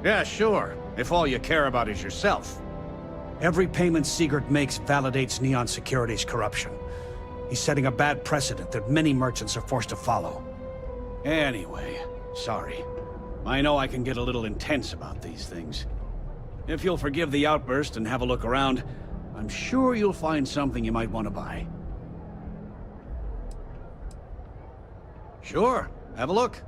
Yeah, sure, if all you care about is yourself. Every payment Siegert makes validates Neon Security's corruption. He's setting a bad precedent that many merchants are forced to follow. Anyway, sorry. I know I can get a little intense about these things. If you'll forgive the outburst and have a look around, I'm sure you'll find something you might want to buy. Sure, have a look.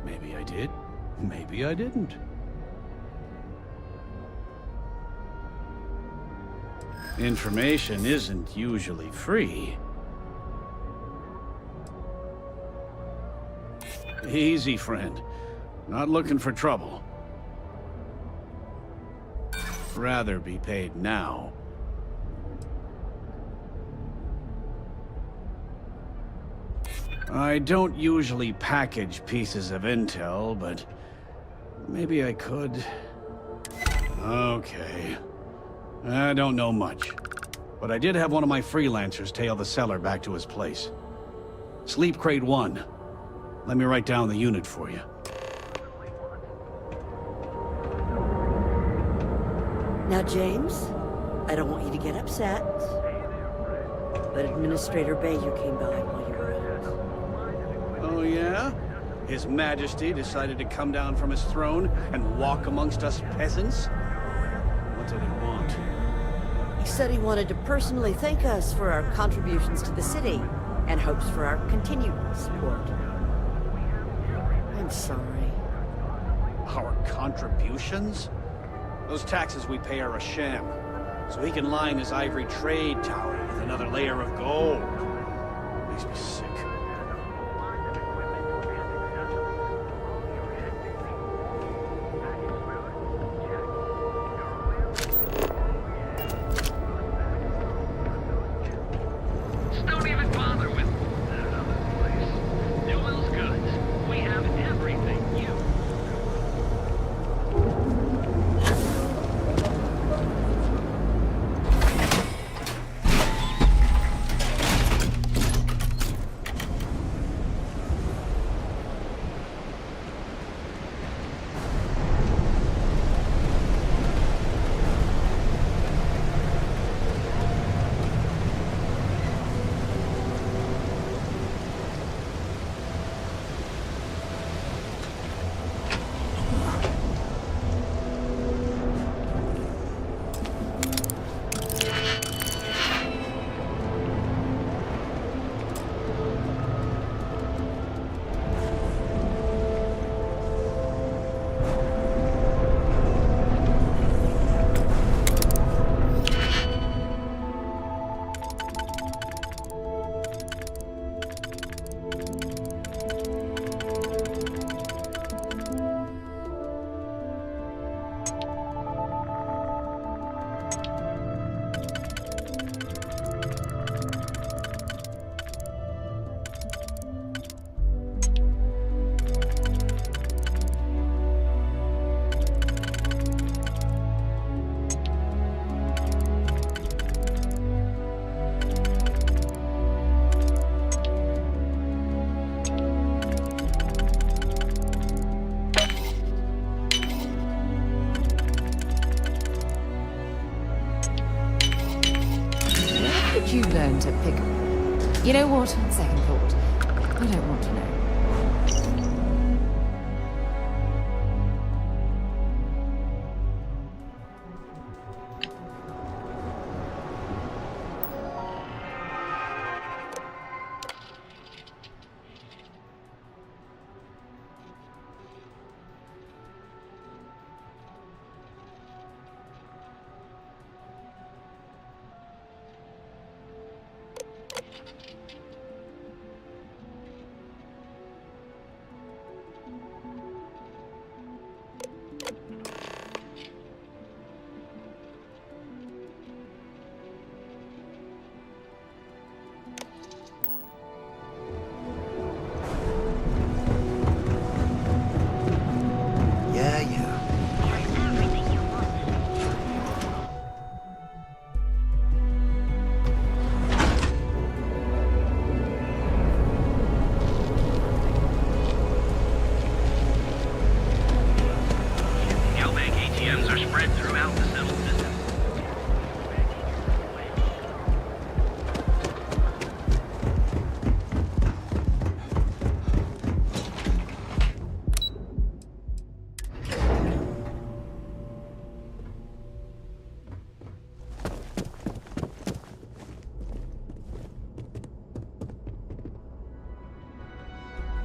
Maybe I did, maybe I didn't. Information isn't usually free. Easy, friend. Not looking for trouble. Rather be paid now. I don't usually package pieces of intel, but maybe I could. Okay. I don't know much, but I did have one of my freelancers tail the seller back to his place. Sleep Crate 1. Let me write down the unit for you. Now, James, I don't want you to get upset, but Administrator Bayou came by while you were out. Oh, yeah? His Majesty decided to come down from his throne and walk amongst us peasants? What did he want? He said he wanted to personally thank us for our contributions to the city and hopes for our continued support. I'm sorry. Our contributions? Those taxes we pay are a sham, so he can line his ivory trade tower with another layer of gold. Makes me sick. Don't even bother with that other place. Newell's Goods. We have everything you. You learn to pick. You know what? On second thought, I don't want to know.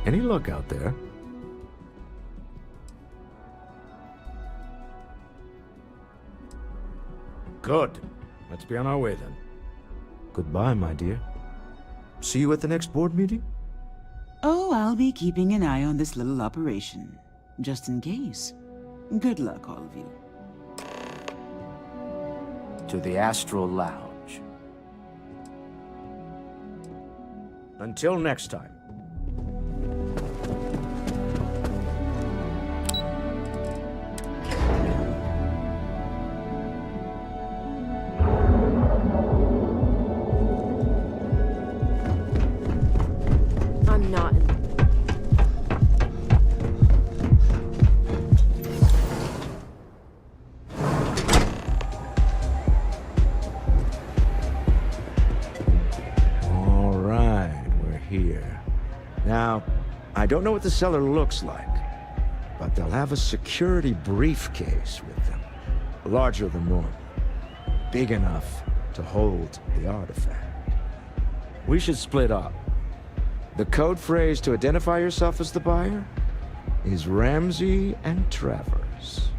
Any luck out there? Good. Let's be on our way then. Goodbye, my dear. See you at the next board meeting? Oh, I'll be keeping an eye on this little operation, just in case. Good luck, all of you. To the Astral Lounge. Until next time, Now, I don't know what the cellar looks like, but they'll have a security briefcase with them. Larger than normal. Big enough to hold the artifact. We should split up. The code phrase to identify yourself as the buyer is Ramsey and Travers.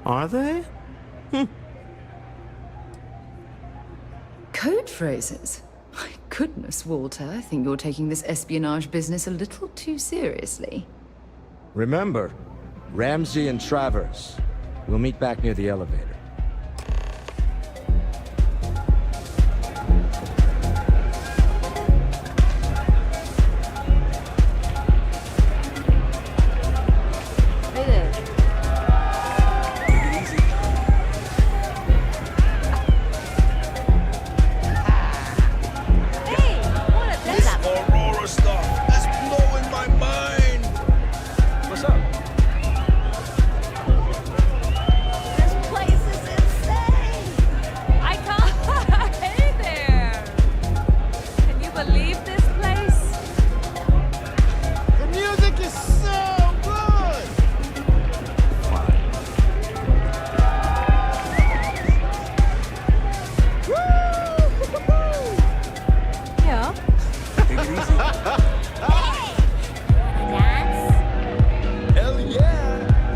Are they? Code phrases? My goodness, Walter, I think you're taking this espionage business a little too seriously. Remember, Ramsey and Travers. We'll meet back near the elevator. Hey there. This Aurora stuff is blowing my mind. What's up? This place is insane! I can't... Hey there! Can you believe this place? The music is so good. Yeah. Take it easy. Hell yeah!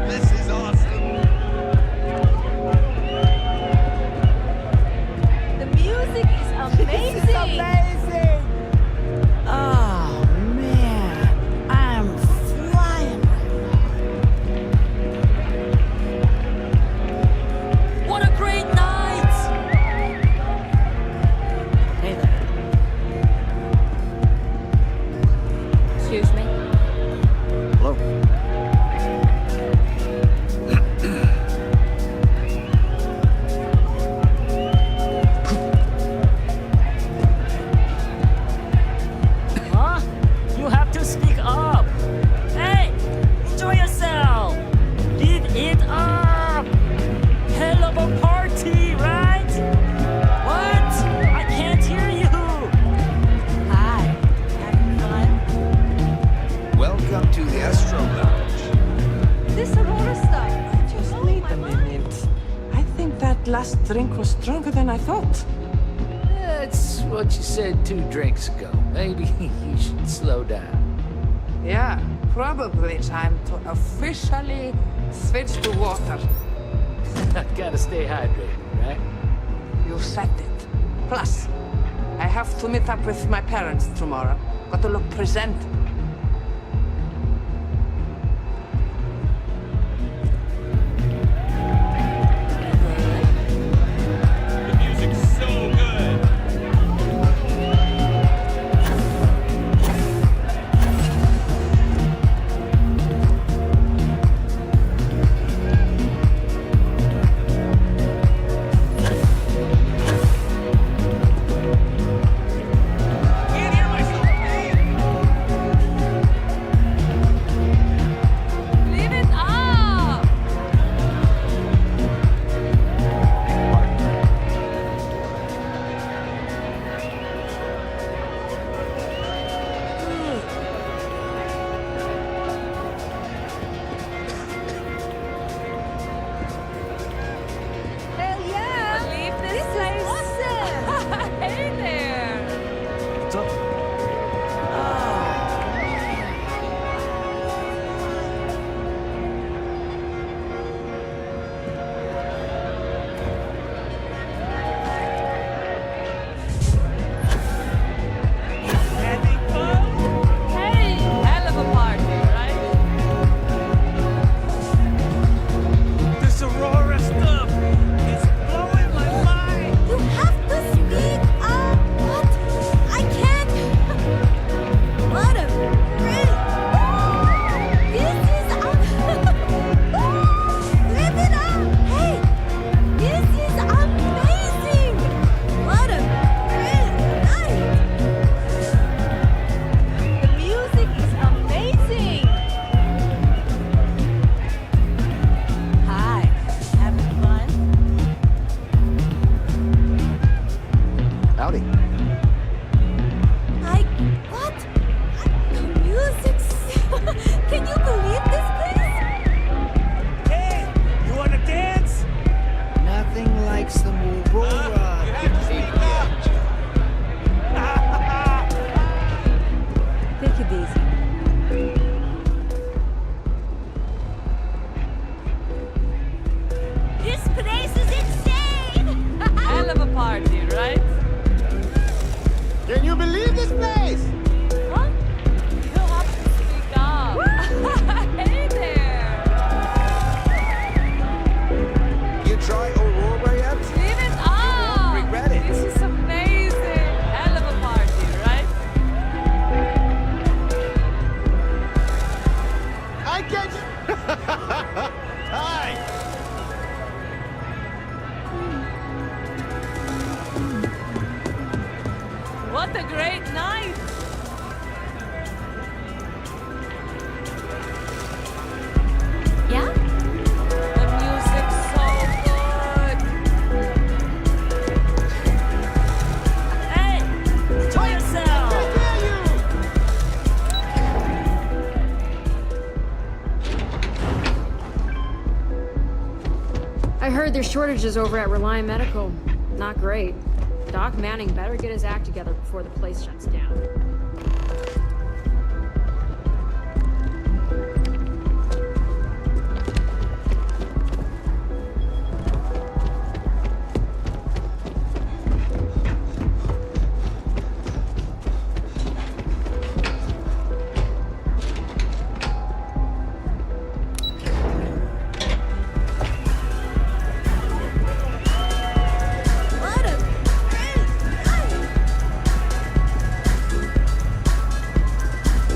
This is awesome. The music is amazing! This is amazing. Oh, man. I'm flying. What a great night! Hey there. Excuse me? Hello. Huh? You have to speak up. Hey, enjoy yourself. Give it up. Hell of a party, right? What? I can't hear you. Hi. Having fun? Welcome to the Astro Lounge. This Aurora stuff. Just wait a minute. I think that last drink was stronger than I thought. That's what you said 2 drinks ago. Maybe you should slow down. Yeah, probably time to officially switch to water. Gotta stay hydrated, right? You said it. Plus, I have to meet up with my parents tomorrow. Got to look presentable. The music's so good. Can't hear myself. What a great night! Yeah? The music's so good! Hey! Enjoy yourself! I heard there's shortages over at Reliant Medical. Not great. Doc Manning better get his act together before the place shuts down.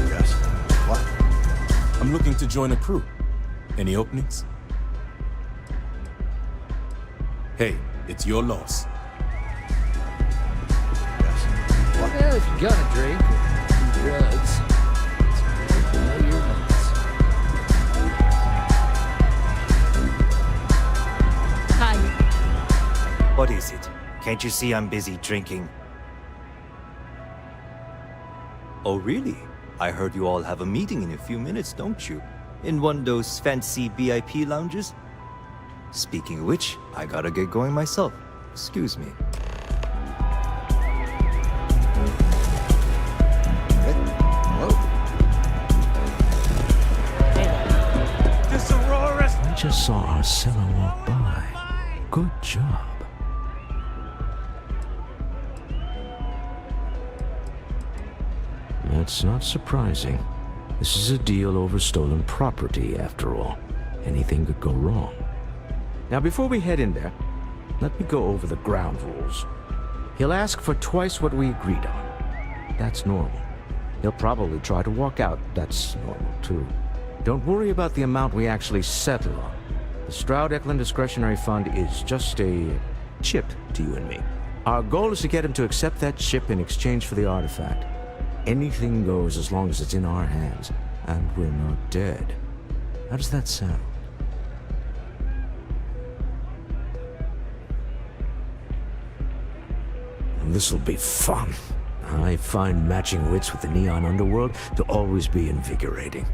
Yes. What? I'm looking to join a crew. Any openings? Hey, it's your loss. Well, if you're gonna drink or do drugs, it's good to know your limits. Hi. What is it? Can't you see I'm busy drinking? Oh, really? I heard you all have a meeting in a few minutes, don't you? In one of those fancy VIP lounges? Speaking of which, I gotta get going myself. Excuse me. This Aurora... We just saw our seller walk by. Good job. That's not surprising. This is a deal over stolen property, after all. Anything could go wrong. Now, before we head in there, let me go over the ground rules. He'll ask for twice what we agreed on. That's normal. He'll probably try to walk out. That's normal, too. Don't worry about the amount we actually settle on. The Stroud-Eklund Discretionary Fund is just a chip to you and me. Our goal is to get him to accept that chip in exchange for the artifact. Anything goes as long as it's in our hands, and we're not dead. How does that sound? This'll be fun. I find matching wits with the Neon Underworld to always be invigorating.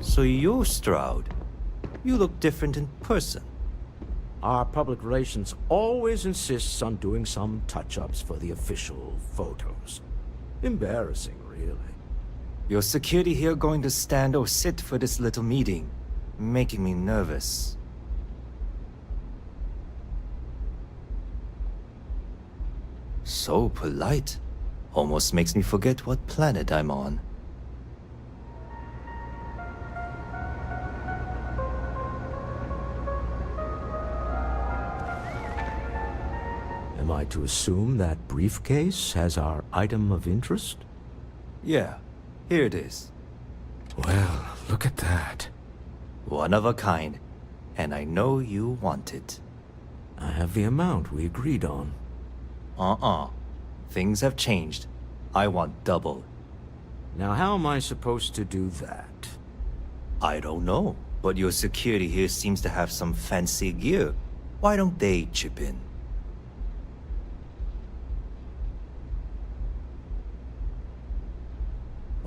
So you're Stroud. You look different in person. Our public relations always insists on doing some touch-ups for the official photos. Embarrassing, really. Your security here going to stand or sit for this little meeting, making me nervous. So polite. Almost makes me forget what planet I'm on. Am I to assume that briefcase has our item of interest? Yeah, here it is. Well, look at that. One of a kind, and I know you want it. I have the amount we agreed on. Things have changed. I want double. Now, how am I supposed to do that? I don't know, but your security here seems to have some fancy gear. Why don't they chip in?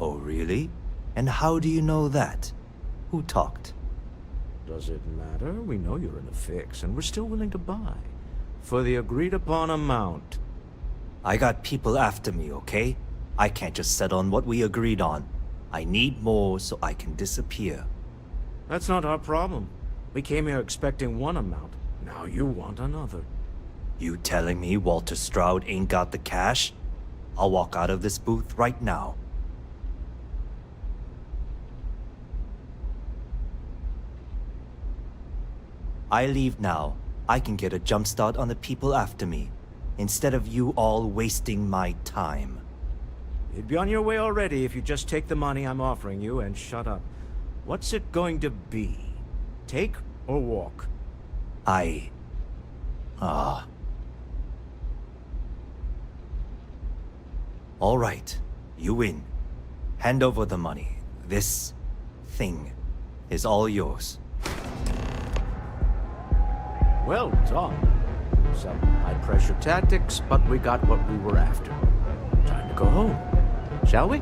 Oh, really? And how do you know that? Who talked? Does it matter? We know you're in a fix, and we're still willing to buy. For the agreed-upon amount. I got people after me, okay? I can't just settle on what we agreed on. I need more so I can disappear. That's not our problem. We came here expecting one amount. Now you want another. You telling me Walter Stroud ain't got the cash? I'll walk out of this booth right now. I leave now. I can get a jump start on the people after me, instead of you all wasting my time. You'd be on your way already if you just take the money I'm offering you and shut up. What's it going to be? Take or walk? All right, you win. Hand over the money. This thing is all yours. Well done. Some high-pressure tactics, but we got what we were after. Time to go home, shall we?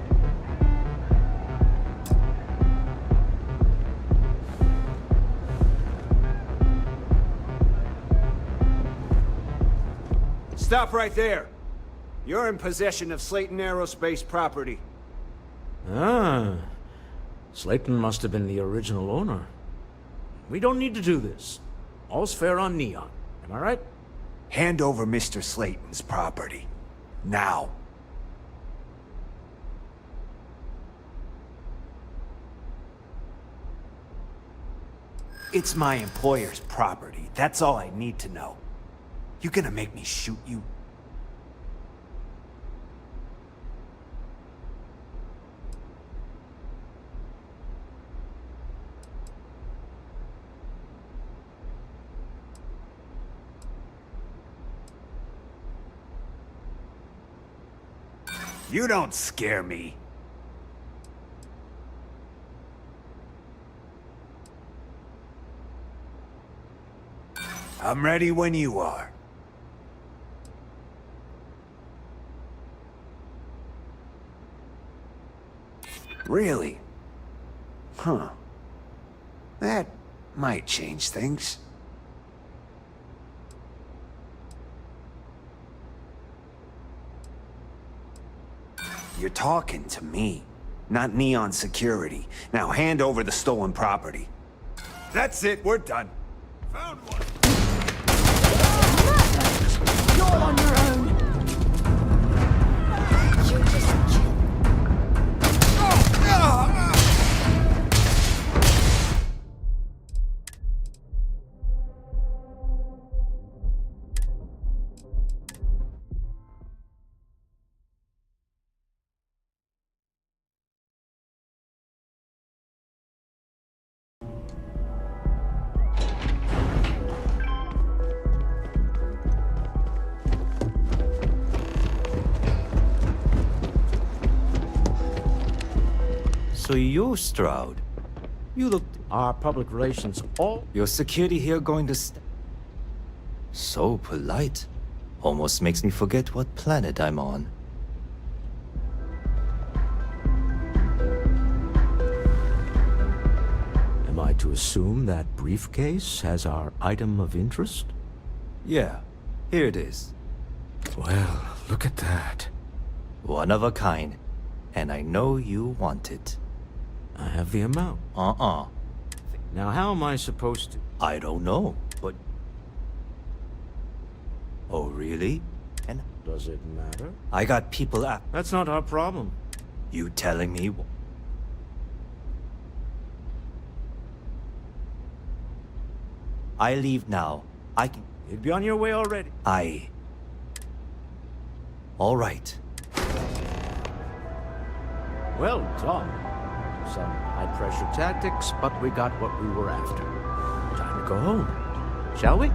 Stop right there. You're in possession of Slayton Aerospace property. Ah. Slayton must have been the original owner. We don't need to do this. All's fair on Neon. Am I right? Hand over Mr. Slayton's property. Now. It's my employer's property. That's all I need to know. You gonna make me shoot you? You don't scare me. I'm ready when you are. Really? Huh. That might change things. You're talking to me, not Neon Security. Now hand over the stolen property. That's it, we're done. Found one. You're on your own. You just So you're Stroud. You look... Our public relations all... Your security here going to So polite. Almost makes me forget what planet I'm on. Am I to assume that briefcase has our item of interest? Yeah, here it is. Well, look at that. One of a kind. And I know you want it. I have the amount. Now how am I supposed to... I don't know, but... Oh, really? And... Does it matter? I got people at... That's not our problem. You telling me... I leave now. I can... You'd be on your way already. All right. Well done. Some high-pressure tactics, but we got what we were after. Time to go home, shall we?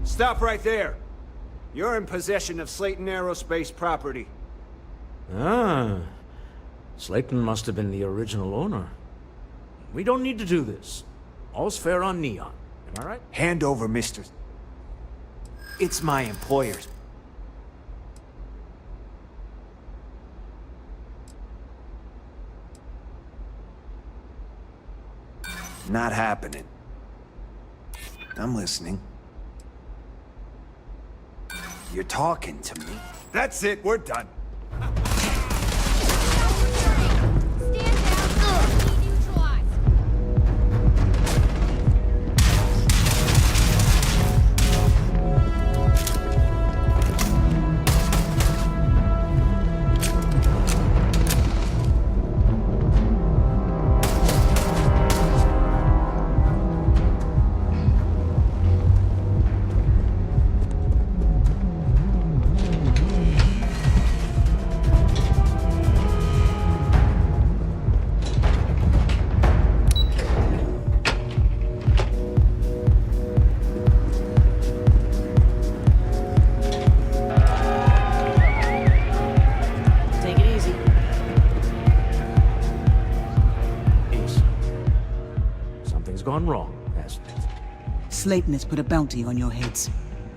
Stop right there. You're in possession of Slayton Aerospace property. Ah. Slayton must have been the original owner. We don't need to do this. All's fair on Neon. Am I right? Hand over, Mr. It's my employer's. Not happening. I'm listening. You're talking to me. That's it, we're done. Slayton has put a bounty on your heads.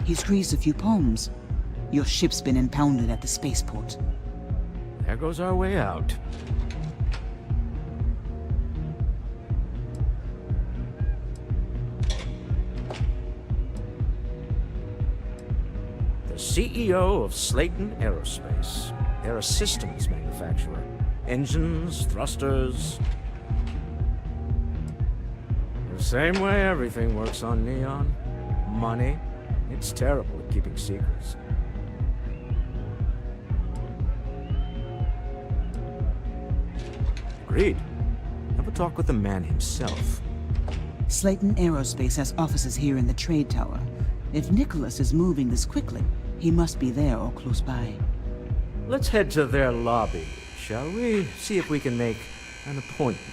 He's greased a few palms. Your ship's been impounded at the spaceport. There goes our way out. The CEO of Slayton Aerospace. They're a systems manufacturer. Engines, thrusters. The same way everything works on Neon. Money. It's terrible at keeping secrets. Agreed. Have a talk with the man himself. Slayton Aerospace has offices here in the trade tower. If Nicholas is moving this quickly, he must be there or close by. Let's head to their lobby, shall we? See if we can make an appointment.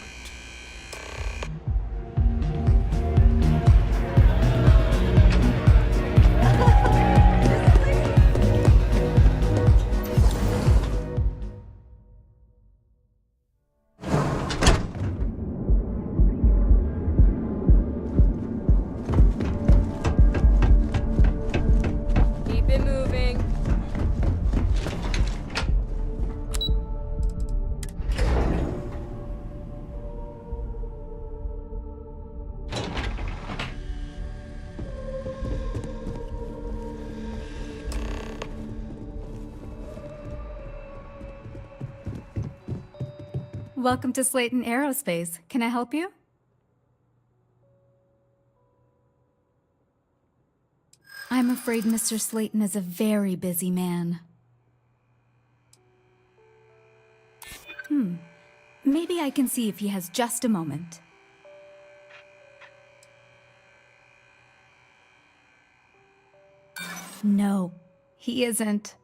Welcome to Slayton Aerospace. Can I help you? I'm afraid Mr. Slayton is a very busy man. Maybe I can see if he has just a moment. No, he isn't.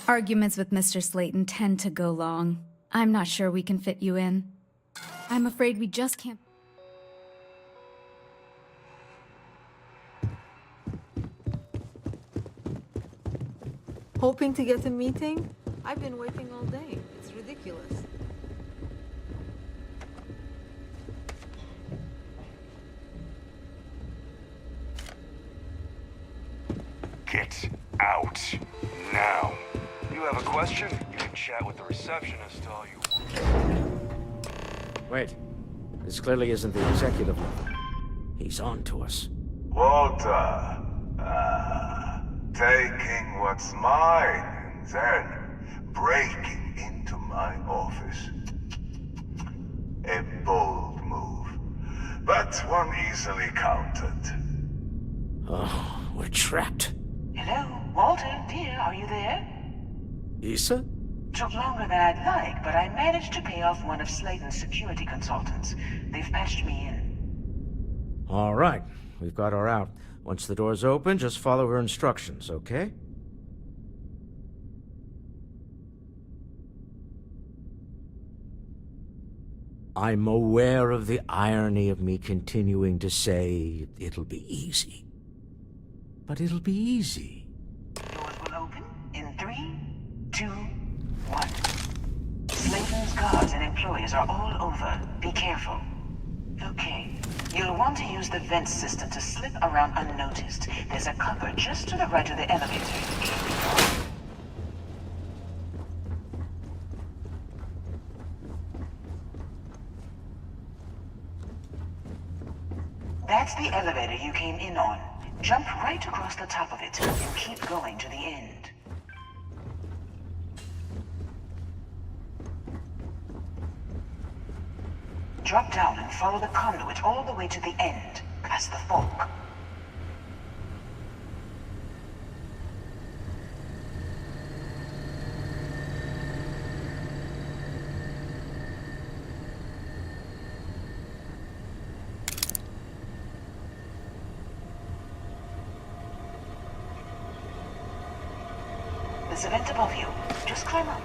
Arguments with Mr. Slayton tend to go long. I'm not sure we can fit you in. I'm afraid we just can't. Hoping to get a meeting? I've been waiting all day. It's ridiculous. Get out now. You have a question? You can chat with the receptionist all you want. Wait. This clearly isn't the executive level. He's on to us. Walter. Taking what's mine and then breaking into my office. A bold move, but one easily countered. Oh, we're trapped. Hello, Walter, dear, are you there? Issa? Took longer than I'd like, but I managed to pay off one of Slayton's security consultants. They've patched me in. All right, we've got her out. Once the door's open, just follow her instructions, okay? I'm aware of the irony of me continuing to say it'll be easy. But it'll be easy. Doors will open in 3, 2, 1. Slayton's guards and employees are all over. Be careful. Okay. You'll want to use the vent system to slip around unnoticed. There's a cupboard just to the right of the elevator. That's the elevator you came in on. Jump right across the top of it and keep going to the end. Drop down and follow the conduit all the way to the end, past the fork. There's a vent above you. Just climb up.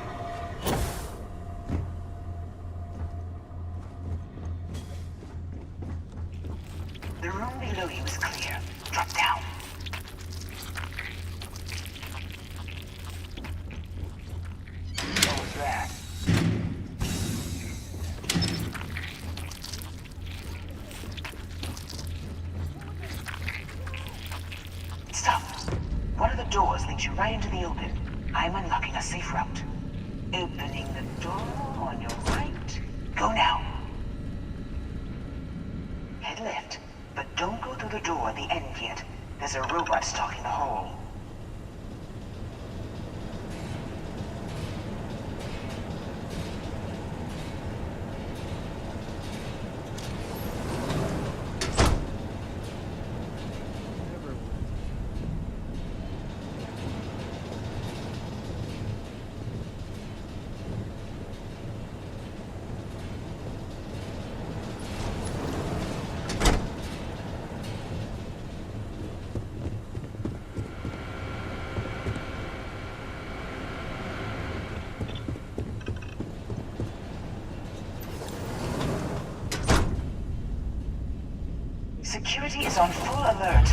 The room below you is clear. Drop down. What was that? the doors leads you right into the open. I'm unlocking a safe route. Opening the door on your right. Go now. Head left, but don't go through the door at the end yet. There's a robot stalking the hall. Security is on full alert.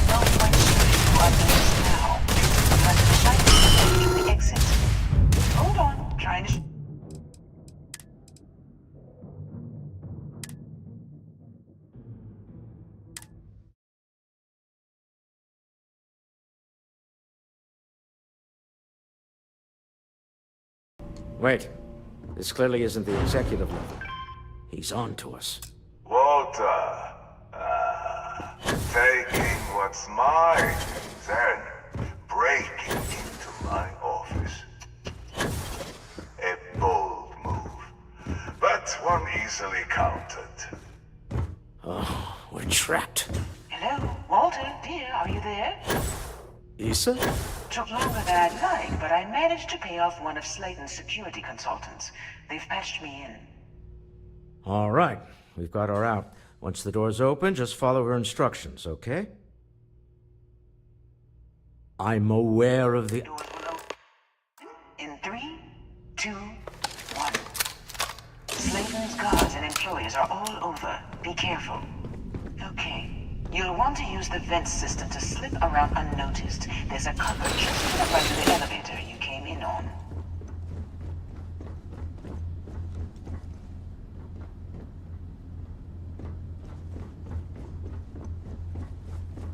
No point shooting you unnoticed now. But the light is to the exit. Hold on, trying to... Wait. This clearly isn't the executive level. He's on to us. Walter, taking what's mine, then breaking into my office. A bold move, but one easily countered. Oh, we're trapped. Hello, Walter, dear, are you there? Issa? Took longer than I'd like, but I managed to pay off one of Slayton's security consultants. They've patched me in. All right. We've got her out. Once the door's open, just follow her instructions, okay? I'm aware of the... In 3, 2, 1. Slayton's guards and employees are all over. Be careful. Okay. You'll want to use the vent system to slip around unnoticed. There's a cupboard just to the right of the elevator you came in on.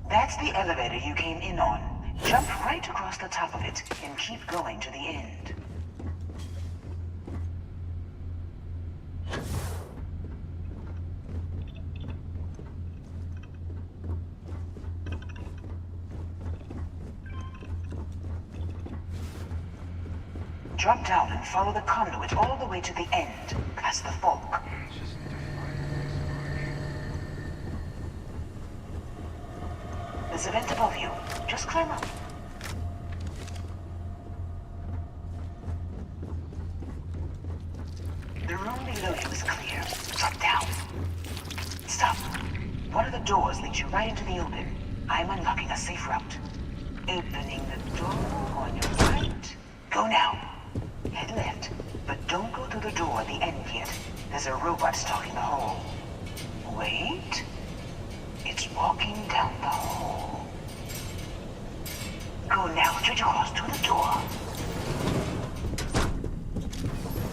That's the elevator you came in on. Jump right across the top of it and keep going to the end. Drop down and follow the conduit all the way to the end, past the fork. There's a vent above you. Just climb up. The room below you is clear. Drop down. Stop. One of the doors leads you right into the open. I'm unlocking a safe route. Opening the door on your right. Go now. Head left, but don't go through the door at the end yet. There's a robot stalking the hall. Wait. It's walking down the hall. Go now, straight across to the door.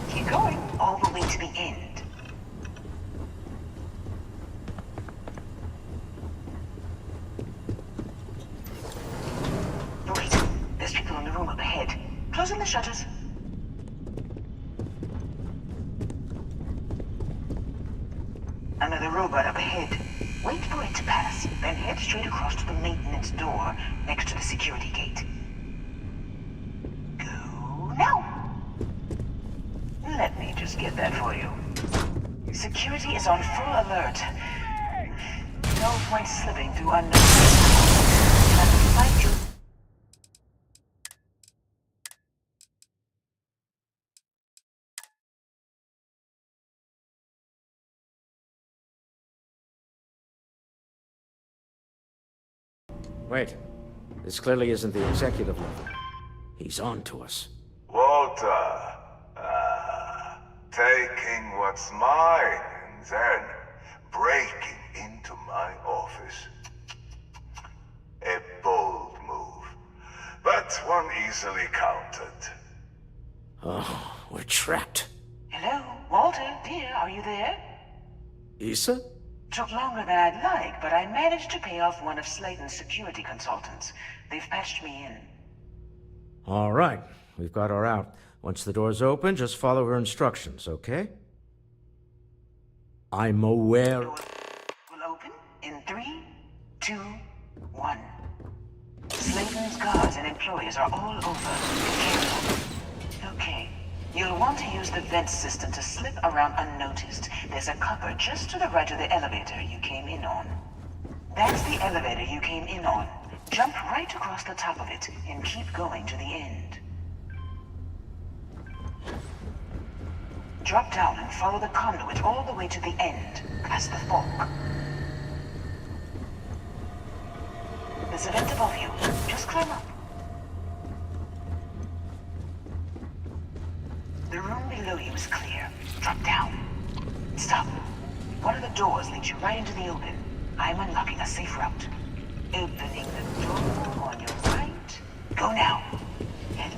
Keep going, all the way to the end. Wait, there's people in the room up ahead. Closing the shutters. Another robot up ahead. Wait for it to pass, then head straight across to the maintenance door next to the security gate. Go now. Let me just get that for you. Security is on full alert. No point slipping through unnoticed. Find you. Wait. This clearly isn't the executive level. He's on to us. Walter, taking what's mine, and then breaking into my office. A bold move, but one easily countered. Oh, we're trapped. Hello, Walter, dear, are you there? Issa? Took longer than I'd like, but I managed to pay off one of Slayton's security consultants. They've patched me in. All right, we've got her out. Once the door's open, just follow her instructions, okay? I'm aware... Will open in 3, 2, 1. Slayton's guards and employees are all over. Be careful. Okay. You'll want to use the vent system to slip around unnoticed. There's a cupboard just to the right of the elevator you came in on. That's the elevator you came in on. Jump right across the top of it and keep going to the end. Drop down and follow the conduit all the way to the end, past the fork. There's a vent above you. Just climb up. The room below you is clear. Drop down. Stop. One of the doors leads you right into the open. I'm unlocking a safe route. Opening the door on your right. Go now. Head.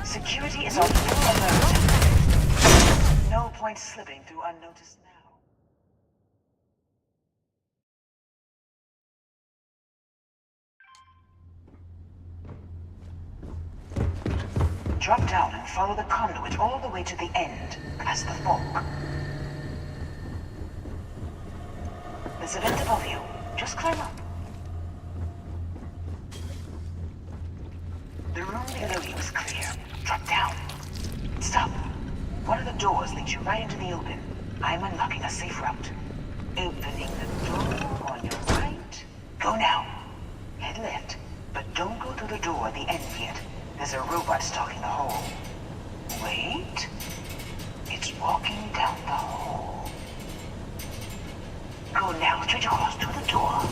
Security is on full alert. No point slipping through unnoticed now. Drop down and follow the conduit all the way to the end, past the fork. There's a vent above you. Just climb up. The room below you is clear. Drop down. Stop. One of the doors leads you right into the open. I'm unlocking a safe route. Opening the door on your right. Go now. Head left, but don't go through the door at the end yet. There's a robot stalking the hole. Wait. It's walking down the hole. Go now, straight across to the door.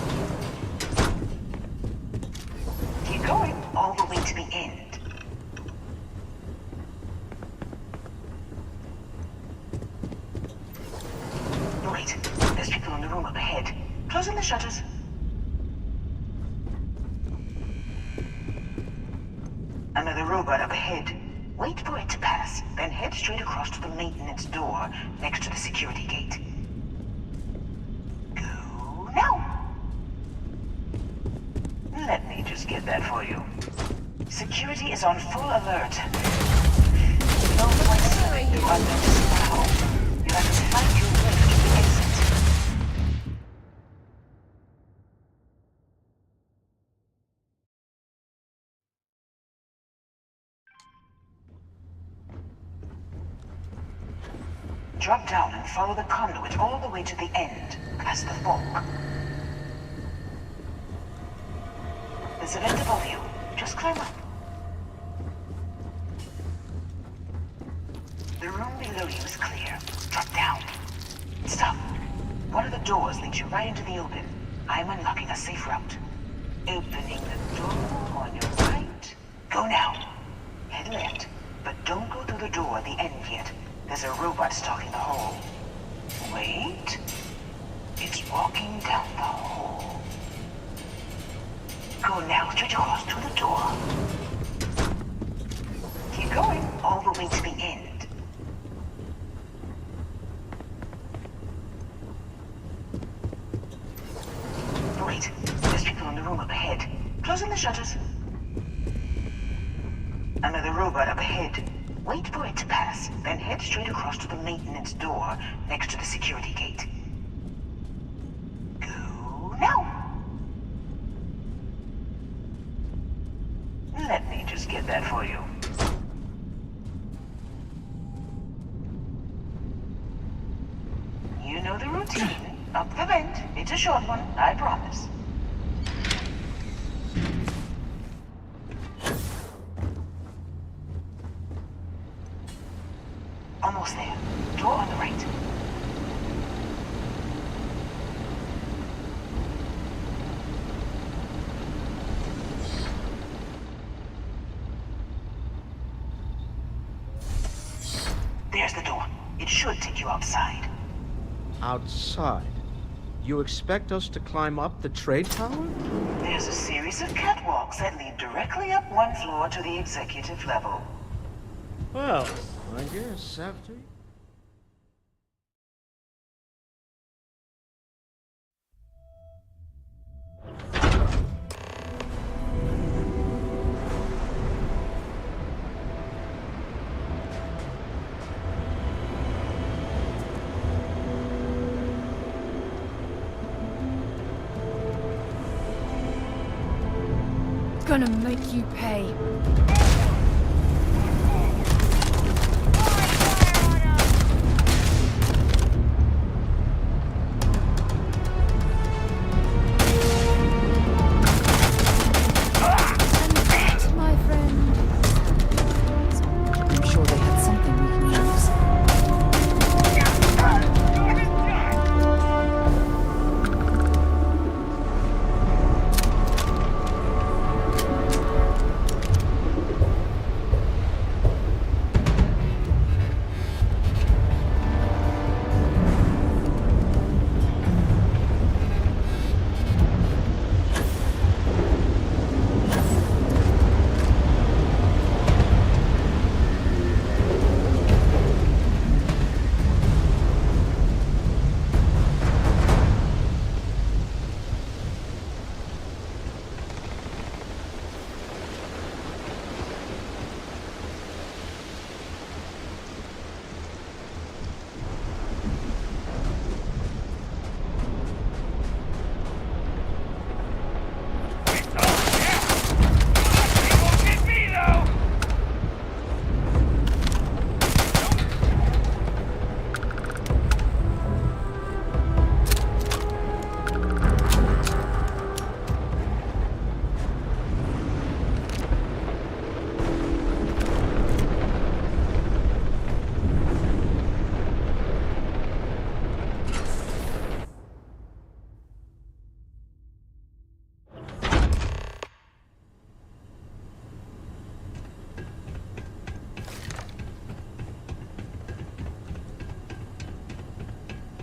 Keep going, all the way to the end. Wait, there's people in the room up ahead. Closing the shutters. Another robot up ahead. Wait for it to pass, then head straight across to the maintenance door next to the security gate. Go now. Let me just get that for you. Security is on full alert. No point slipping through unnoticed now. You have to find your way to the exit. Drop down and follow the conduit all the way to the end, past the fork. There's a vent above you. Just climb up. The room below you is clear. Drop down. Stop. One of the doors leads you right into the open. I'm unlocking a safe route. Opening the door on your right. Go now. Head left, but don't go through the door at the end yet. There's a robot stalking the hole. Wait. It's walking down the hole. Go now, straight across to the door. Keep going, all the way to the end. Wait, there's people in the room up ahead. Closing the shutters. Another robot up ahead. Wait for it to pass, then head straight across to the maintenance door next to the security gate. Go now. Let me just get that for you. You know the routine. Up the vent. It's a short one, I promise. Almost there. Door on the right. There's the door. It should take you outside. outside. You expect us to climb up the trade tower? There's a series of catwalks that lead directly up one floor to the executive level. Well, I guess after... Gonna make you pay. My friend. I'm sure they had something we can use.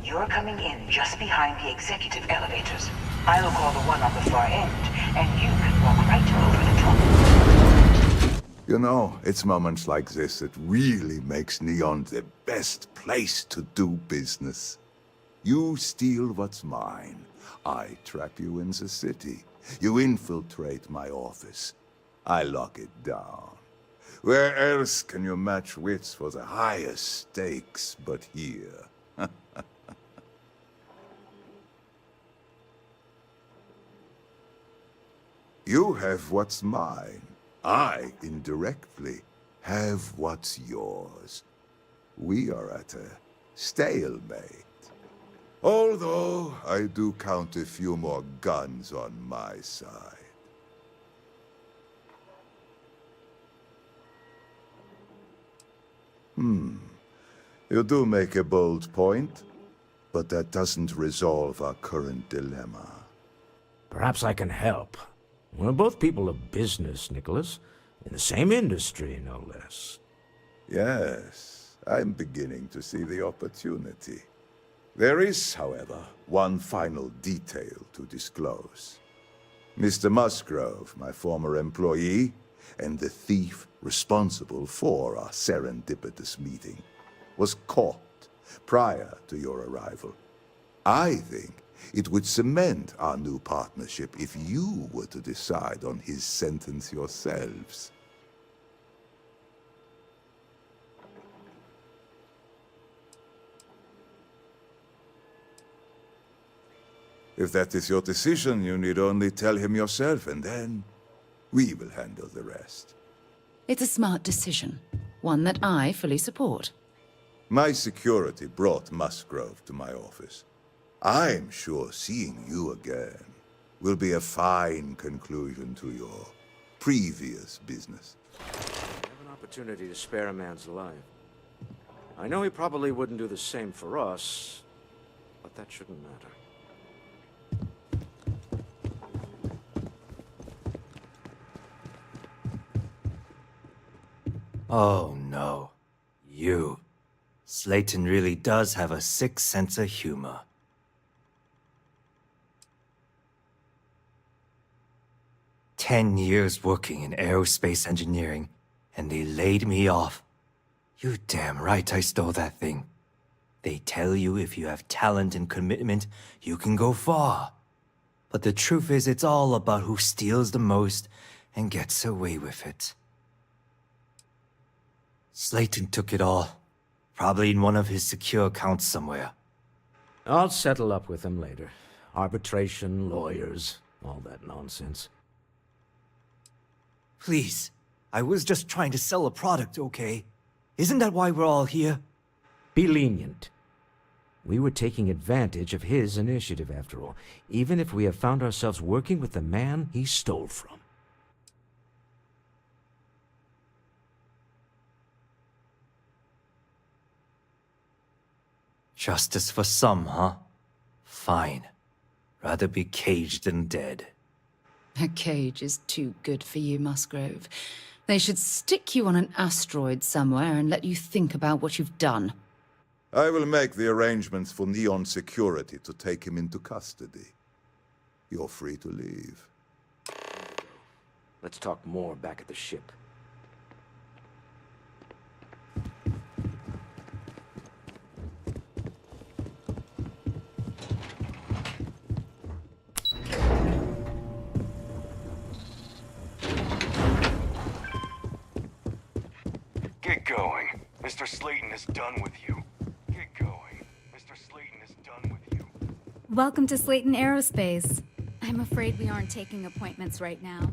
You're coming in just behind the executive elevators. I'll call the one on the far end, and you can walk right over the top. You know, it's moments like this that really makes Neon the best place to do business. You steal what's mine. I trap you in the city. You infiltrate my office. I lock it down. Where else can you match wits for the highest stakes but here? You have what's mine. I, indirectly, have what's yours. We are at a stalemate. Although, I do count a few more guns on my side. You do make a bold point, but that doesn't resolve our current dilemma. Perhaps I can help. We're both people of business, Nicholas. In the same industry, no less. Yes, I'm beginning to see the opportunity. There is, however, one final detail to disclose. Mr. Musgrove, my former employee, and the thief responsible for our serendipitous meeting, was caught prior to your arrival. I think it would cement our new partnership if you were to decide on his sentence yourselves. If that is your decision, you need only tell him yourself, and then we will handle the rest. It's a smart decision, one that I fully support. My security brought Musgrove to my office. I'm sure seeing you again will be a fine conclusion to your previous business. I have an opportunity to spare a man's life. I know he probably wouldn't do the same for us, but that shouldn't matter. Oh no. You. Slayton really does have a sick sense of humor. "10 years working in aerospace engineering, and they laid me off. You damn right I stole that thing. They tell you if you have talent and commitment, you can go far. But the truth is, it's all about who steals the most and gets away with it. Slayton took it all. Probably in one of his secure accounts somewhere." I'll settle up with him later. Arbitration, lawyers, all that nonsense. Please, I was just trying to sell a product, okay? Isn't that why we're all here? Be lenient. We were taking advantage of his initiative, after all, even if we have found ourselves working with the man he stole from. Justice for some, huh? Fine. Rather be caged than dead. A cage is too good for you, Musgrove. They should stick you on an asteroid somewhere and let you think about what you've done. I will make the arrangements for Neon Security to take him into custody. You're free to leave. Let's talk more back at the ship. Get going. Mr. Slayton is done with you. Get going. Mr. Slayton is done with you. Welcome to Slayton Aerospace. I'm afraid we aren't taking appointments right now.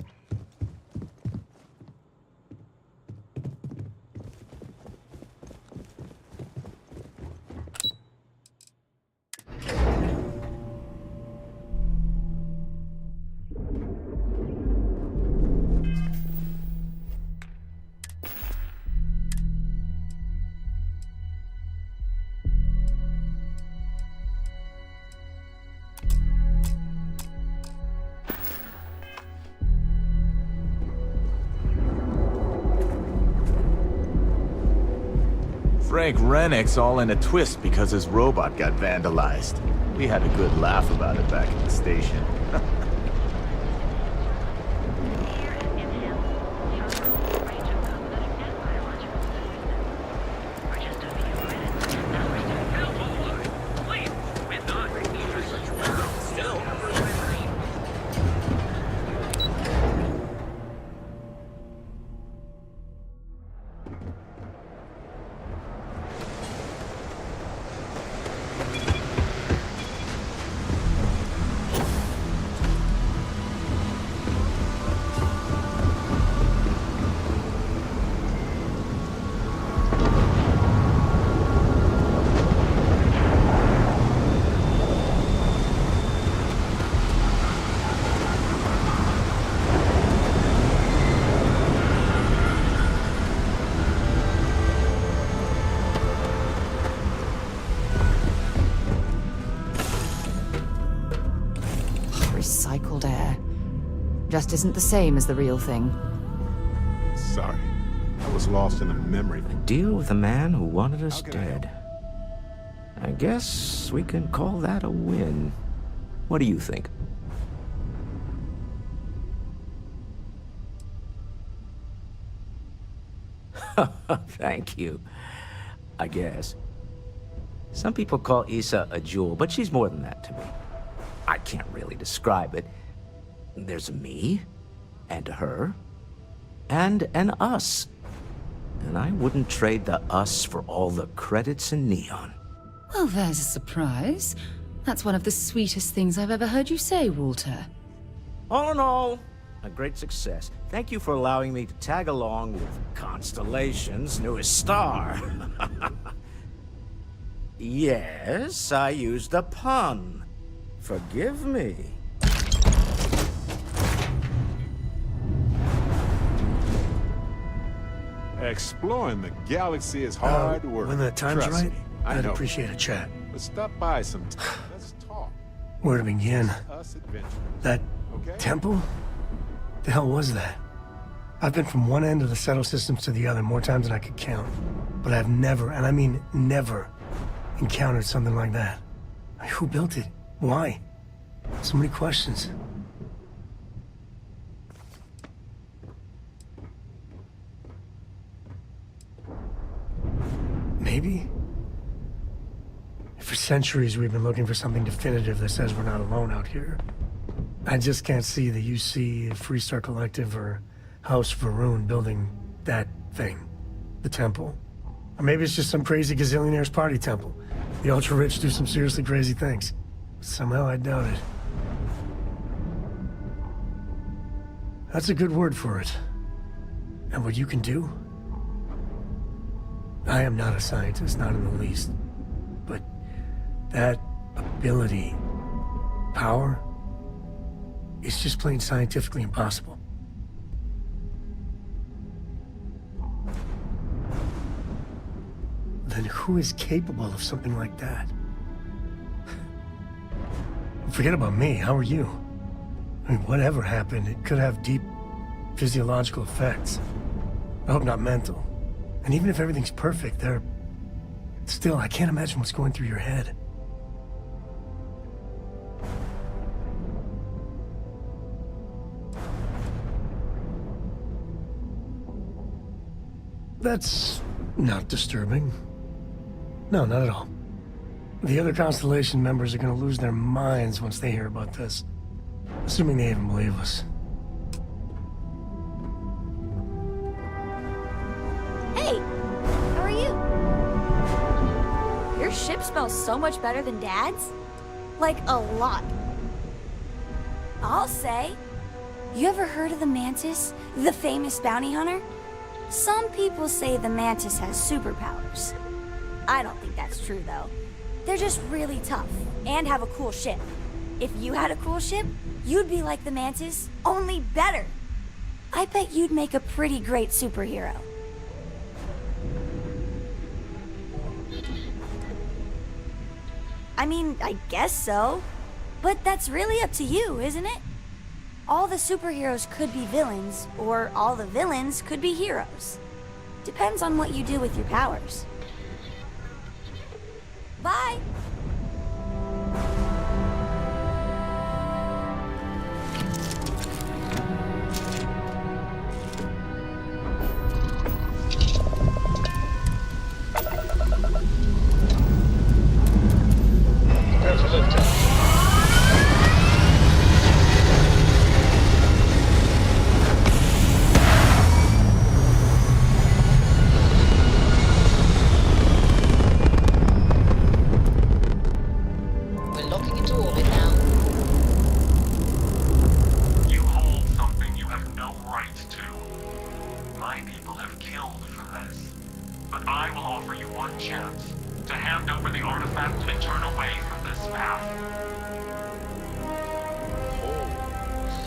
Frank Rennick's all in a twist because his robot got vandalized. We had a good laugh about it back at the station. Recycled air. Just isn't the same as the real thing. Sorry. I was lost in a memory. Deal with a man who wanted us dead. I guess we can call that a win. What do you think? Thank you. I guess. Some people call Issa a jewel, but she's more than that to me. I can't really describe it. There's a me, and a her, and an us. And I wouldn't trade the us for all the credits in Neon. Well, there's a surprise. That's one of the sweetest things I've ever heard you say, Walter. All in all, a great success. Thank you for allowing me to tag along with Constellation's newest star. Yes, I used a pun. Forgive me. Exploring the galaxy is hard work. When the time's Trust right, me, I I'd know. appreciate a chat. But stop by sometime. Let's talk. Where to begin? Us adventurers. That Okay? temple? The hell was that? I've been from one end of the settle systems to the other more times than I could count. but I've never, and I mean never, encountered something like that. I mean, who built it? Why? So many questions. Maybe? For centuries we've been looking for something definitive that says we're not alone out here. I just can't see the UC, Freestar Collective, or House Varun building that thing. The temple. Or maybe it's just some crazy gazillionaire's party temple. The ultra-rich do some seriously crazy things. Somehow I doubt it. That's a good word for it. And what you can do? I am not a scientist, not in the least. But that ability, power, is just plain scientifically impossible. Then who is capable of something like that? Forget about me, how are you? I mean, whatever happened, it could have deep physiological effects. I hope not mental. And even if everything's perfect, still, I can't imagine what's going through your head. That's not disturbing. No, not at all. The other Constellation members are gonna lose their minds once they hear about this. Assuming they even believe us. Hey! How are you? Your ship smells so much better than Dad's. Like, a lot. I'll say. You ever heard of the Mantis? The famous bounty hunter? Some people say the Mantis has superpowers. I don't think that's true, though. They're just really tough, and have a cool ship. If you had a cool ship, you'd be like the Mantis, only better. I bet you'd make a pretty great superhero. I mean, I guess so. But that's really up to you, isn't it? All the superheroes could be villains, or all the villains could be heroes. Depends on what you do with your powers. Bye!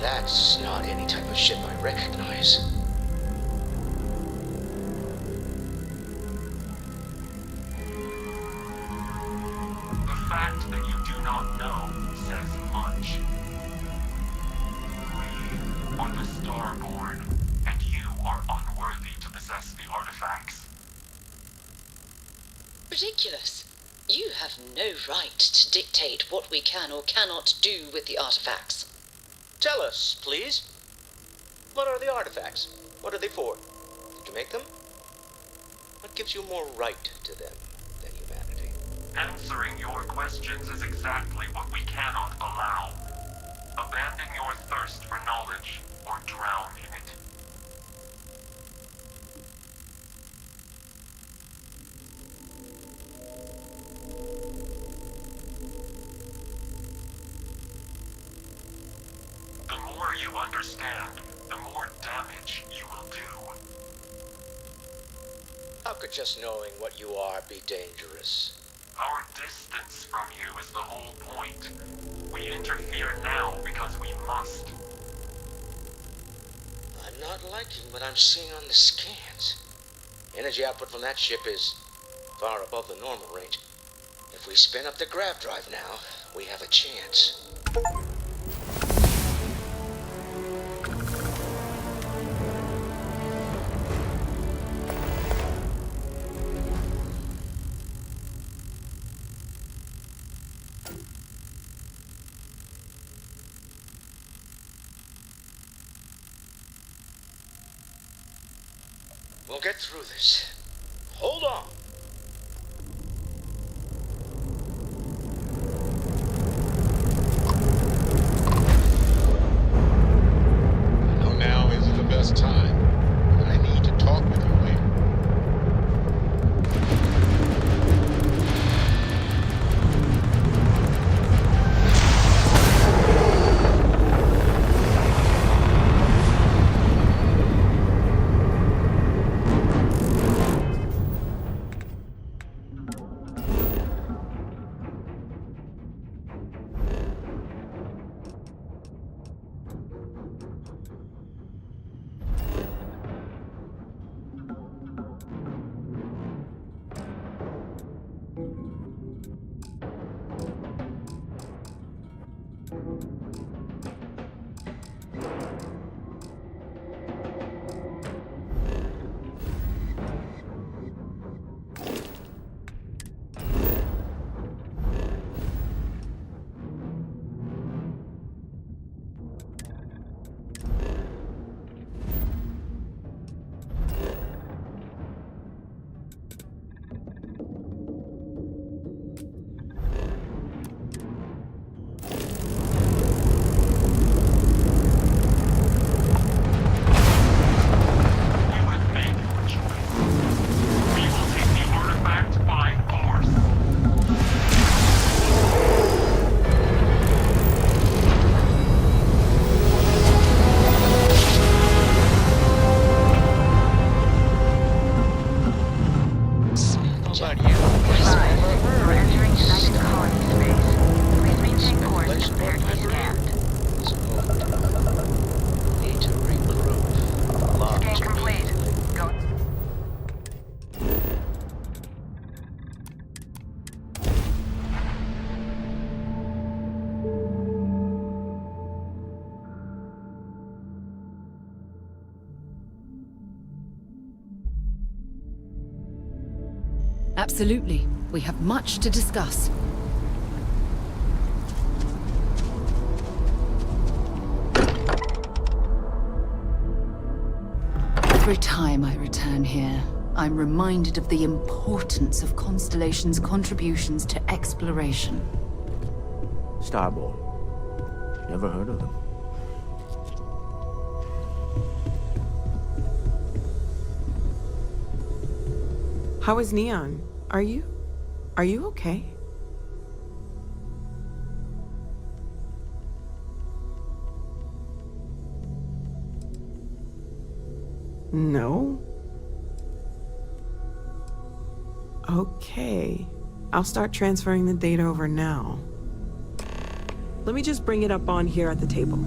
That's not any type of ship I recognize. The fact that you do not know says much. We are the Starborn, and you are unworthy to possess the artifacts. Ridiculous. You have no right to dictate what we can or cannot do with the artifacts. Tell us, please. What are the artifacts? What are they for? Did you make them? What gives you more right to them than humanity? Answering your questions is exactly what we cannot allow. Abandon your thirst for knowledge, or drown in it. The more you understand, the more damage you will do. How could just knowing what you are be dangerous? Our distance from you is the whole point. We interfere now because we must. I'm not liking what I'm seeing on the scans. Energy output from that ship is far above the normal range. If we spin up the grav drive now, we have a chance. We'll get through this. Hold on. I know now isn't the best time, but I need to talk with you later. Absolutely. We have much to discuss. Every time I return here, I'm reminded of the importance of Constellation's contributions to exploration. Starball. Never heard of them. How is Neon? Are you okay? No? Okay. I'll start transferring the data over now. Let me just bring it up on here at the table.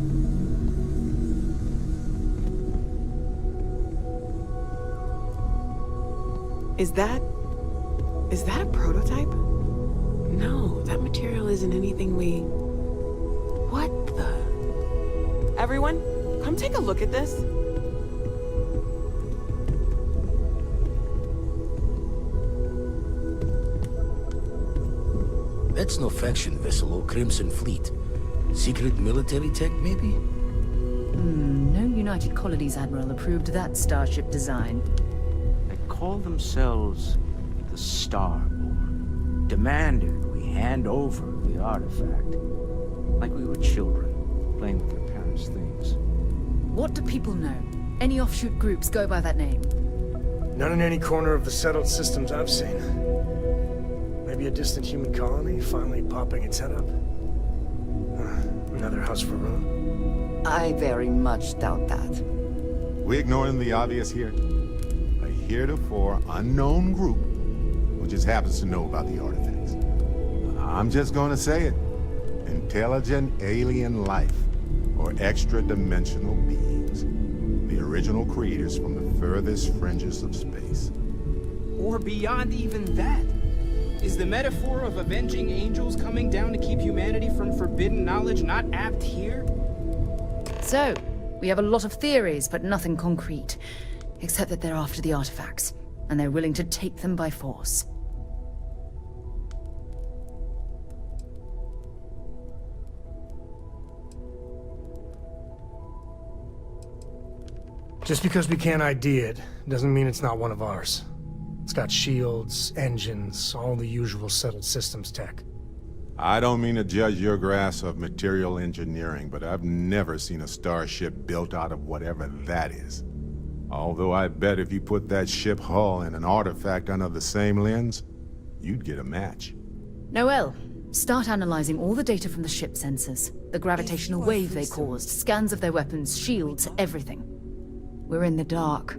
Is that a prototype? No, that material isn't anything we... What the... Everyone, come take a look at this. That's no faction vessel or Crimson Fleet. Secret military tech, maybe? No United Colonies Admiral approved that starship design. They call themselves the Starborn. Demanded we hand over the artifact. Like we were children, playing with their parents' things. What do people know? Any offshoot groups go by that name? Not in any corner of the settled systems I've seen. Maybe a distant human colony finally popping its head up. Another house for Rune. I very much doubt that. We ignoring the obvious here? A heretofore unknown group who just happens to know about the artifacts. I'm just gonna say it. Intelligent alien life, or extra-dimensional beings. The original creators from the furthest fringes of space. Or beyond even that. Is the metaphor of avenging angels coming down to keep humanity from forbidden knowledge not apt here? So, we have a lot of theories, but nothing concrete. Except that they're after the artifacts, and they're willing to take them by force. Just because we can't ID it, doesn't mean it's not one of ours. It's got shields, engines, all the usual settled systems tech. I don't mean to judge your grasp of material engineering, but I've never seen a starship built out of whatever that is. Although I bet if you put that ship hull and an artifact under the same lens, you'd get a match. Noel, start analyzing all the data from the ship sensors. The gravitational wave they caused, scans of their weapons, shields, everything. We're in the dark.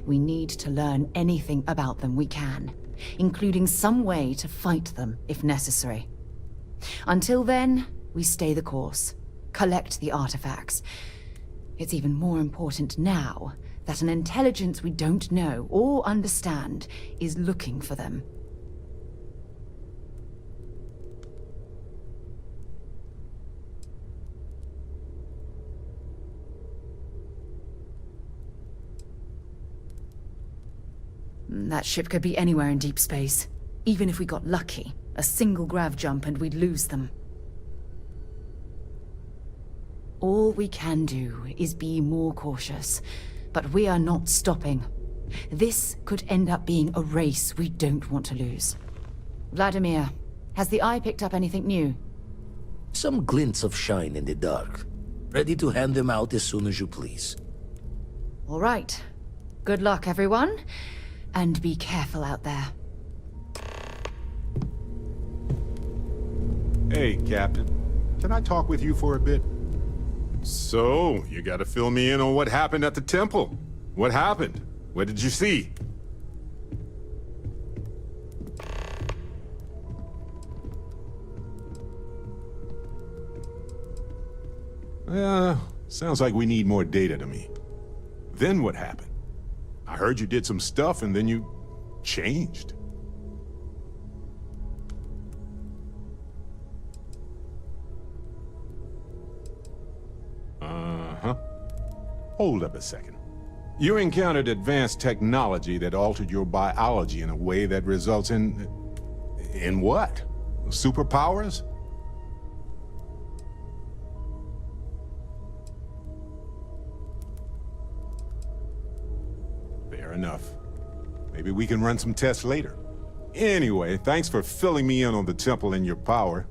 We need to learn anything about them we can, including some way to fight them if necessary. Until then, we stay the course, collect the artifacts. It's even more important now that an intelligence we don't know or understand is looking for them. That ship could be anywhere in deep space. Even if we got lucky, a single grav jump and we'd lose them. All we can do is be more cautious, but we are not stopping. This could end up being a race we don't want to lose. Vladimir, has the Eye picked up anything new? Some glints of shine in the dark. Ready to hand them out as soon as you please. All right. Good luck, everyone. And be careful out there. Hey, Captain. Can I talk with you for a bit? So, you gotta fill me in on what happened at the temple. What happened? What did you see? Sounds like we need more data to me. Then what happened? I heard you did some stuff and then you changed. Uh-huh. Hold up a second. You encountered advanced technology that altered your biology in a way that results in... in what? Superpowers? Fair enough. Maybe we can run some tests later. Anyway, thanks for filling me in on the temple and your power.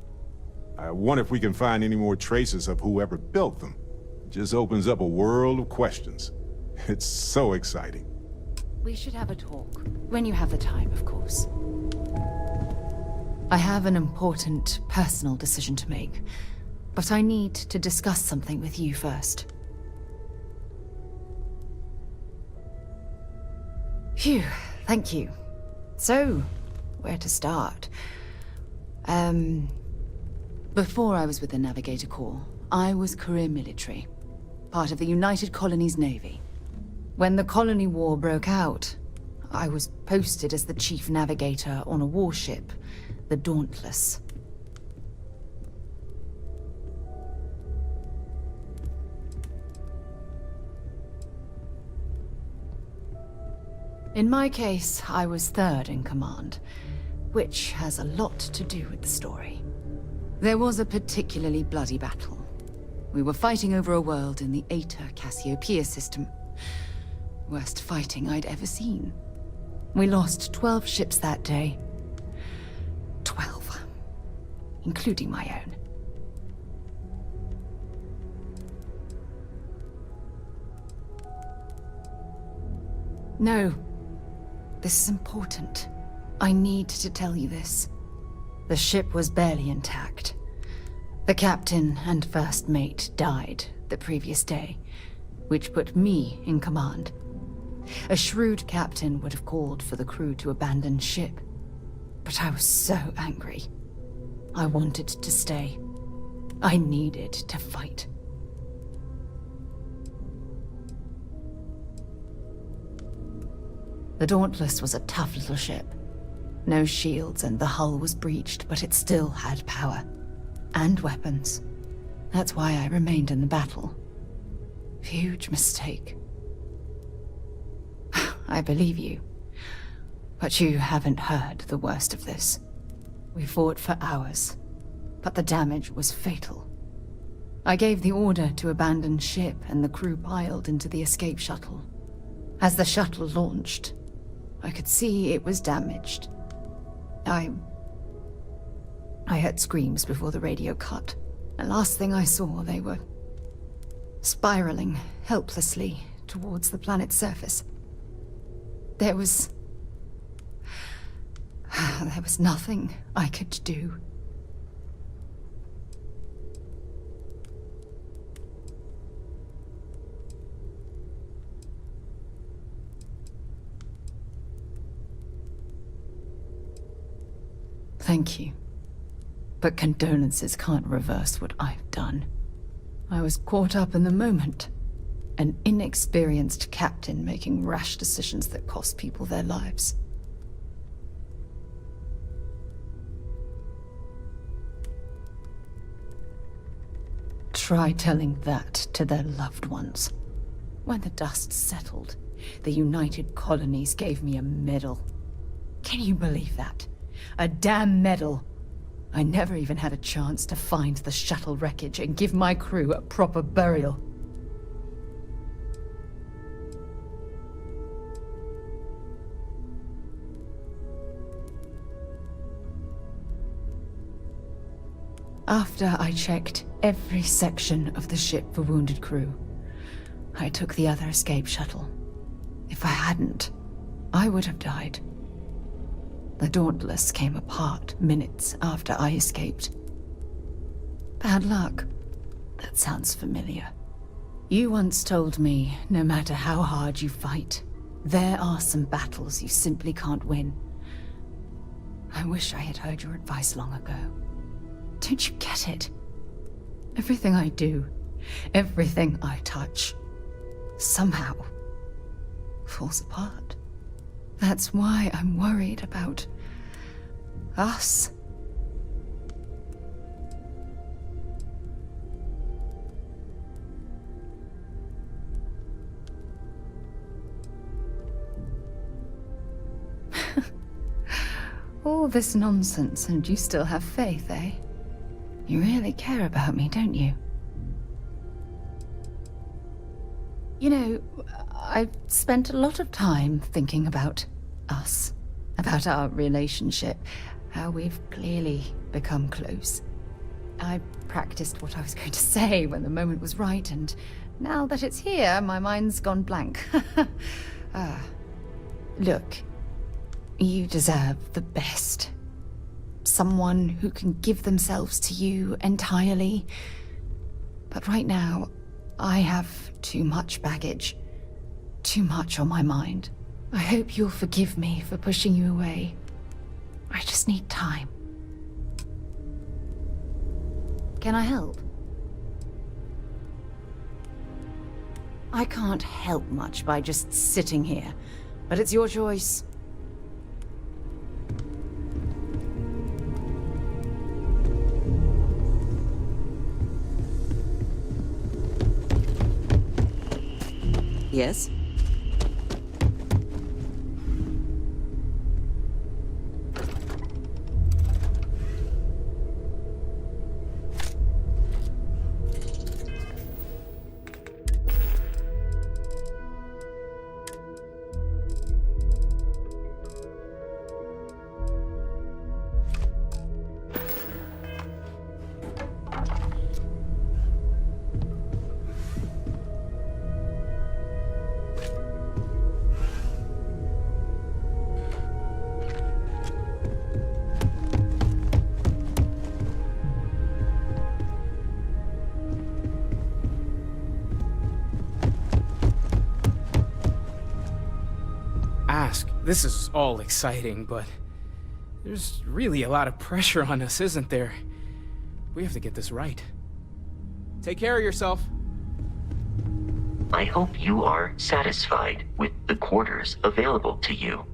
I wonder if we can find any more traces of whoever built them. It just opens up a world of questions. It's so exciting. We should have a talk. When you have the time, of course. I have an important personal decision to make, but I need to discuss something with you first. Phew, thank you. So, where to start? Before I was with the Navigator Corps, I was career military, part of the United Colonies Navy. When the Colony War broke out, I was posted as the chief navigator on a warship, the Dauntless. In my case, I was third in command, which has a lot to do with the story. There was a particularly bloody battle. We were fighting over a world in the Eta Cassiopeia system. Worst fighting I'd ever seen. We lost 12 ships that day. 12. Including my own. No. This is important. I need to tell you this. The ship was barely intact. The captain and first mate died the previous day, which put me in command. A shrewd captain would have called for the crew to abandon ship, but I was so angry. I wanted to stay. I needed to fight. The Dauntless was a tough little ship. No shields and the hull was breached, but it still had power. And weapons. That's why I remained in the battle. Huge mistake. I believe you. But you haven't heard the worst of this. We fought for hours, but the damage was fatal. I gave the order to abandon ship and the crew piled into the escape shuttle. As the shuttle launched, I could see it was damaged. I heard screams before the radio cut. The last thing I saw, they were spiraling helplessly towards the planet's surface. There was nothing I could do. Thank you. But condolences can't reverse what I've done. I was caught up in the moment. An inexperienced captain making rash decisions that cost people their lives. Try telling that to their loved ones. When the dust settled, the United Colonies gave me a medal. Can you believe that? A damn medal. I never even had a chance to find the shuttle wreckage and give my crew a proper burial. After I checked every section of the ship for wounded crew, I took the other escape shuttle. If I hadn't, I would have died. The Dauntless came apart minutes after I escaped. Bad luck. That sounds familiar. You once told me, no matter how hard you fight, there are some battles you simply can't win. I wish I had heard your advice long ago. Don't you get it? Everything I do, everything I touch, somehow falls apart. That's why I'm worried about us. All this nonsense and you still have faith, eh? You really care about me, don't you? You know, I've spent a lot of time thinking about us, about our relationship, how we've clearly become close. I practiced what I was going to say when the moment was right, and now that it's here, my mind's gone blank. Look, you deserve the best. Someone who can give themselves to you entirely. But right now, I have too much baggage. Too much on my mind. I hope you'll forgive me for pushing you away. I just need time. Can I help? I can't help much by just sitting here, but it's your choice. Yes? This is all exciting, but there's really a lot of pressure on us, isn't there? We have to get this right. Take care of yourself. I hope you are satisfied with the quarters available to you.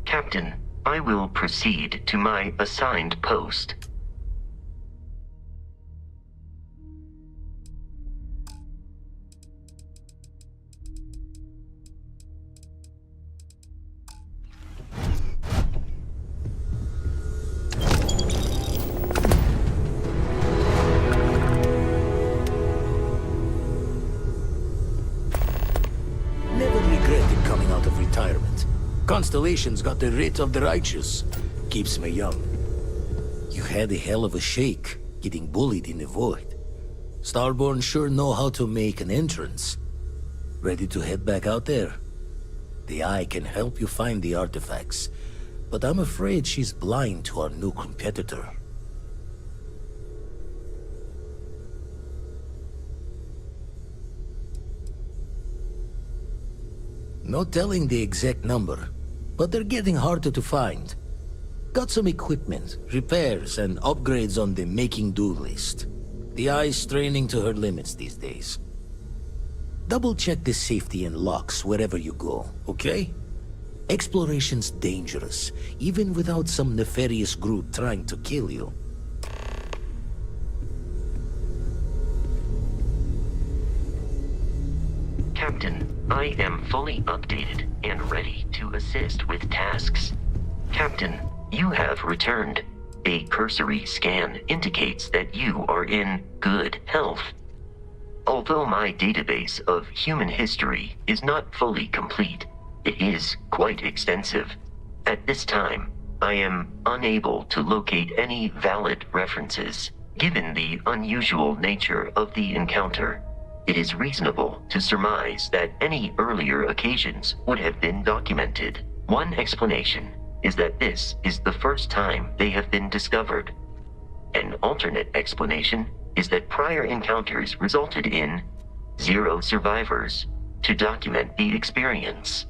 Captain, I will proceed to my assigned post. Never regret constellation's got the writ of the righteous. Keeps me young. You had a hell of a shake, getting bullied in the void. Starborn sure know how to make an entrance. Ready to head back out there? The Eye can help you find the artifacts, but I'm afraid she's blind to our new competitor. No telling the exact number, but they're getting harder to find. Got some equipment, repairs, and upgrades on the making-do list. The Eye's straining to her limits these days. Double-check the safety and locks wherever you go, okay? Exploration's dangerous, even without some nefarious group trying to kill you. Captain, I am fully updated and ready to assist with tasks. Captain, you have returned. A cursory scan indicates that you are in good health. Although my database of human history is not fully complete, it is quite extensive. At this time, I am unable to locate any valid references. Given the unusual nature of the encounter, it is reasonable to surmise that any earlier occasions would have been documented. One explanation is that this is the first time they have been discovered. An alternate explanation is that prior encounters resulted in 0 survivors to document the experience.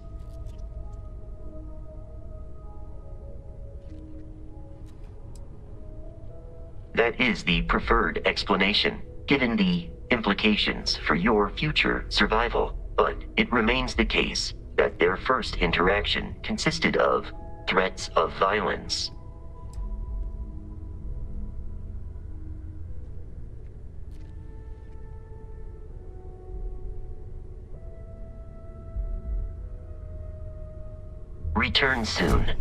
That is the preferred explanation, given the implications for your future survival, but it remains the case that their first interaction consisted of threats of violence. Return soon.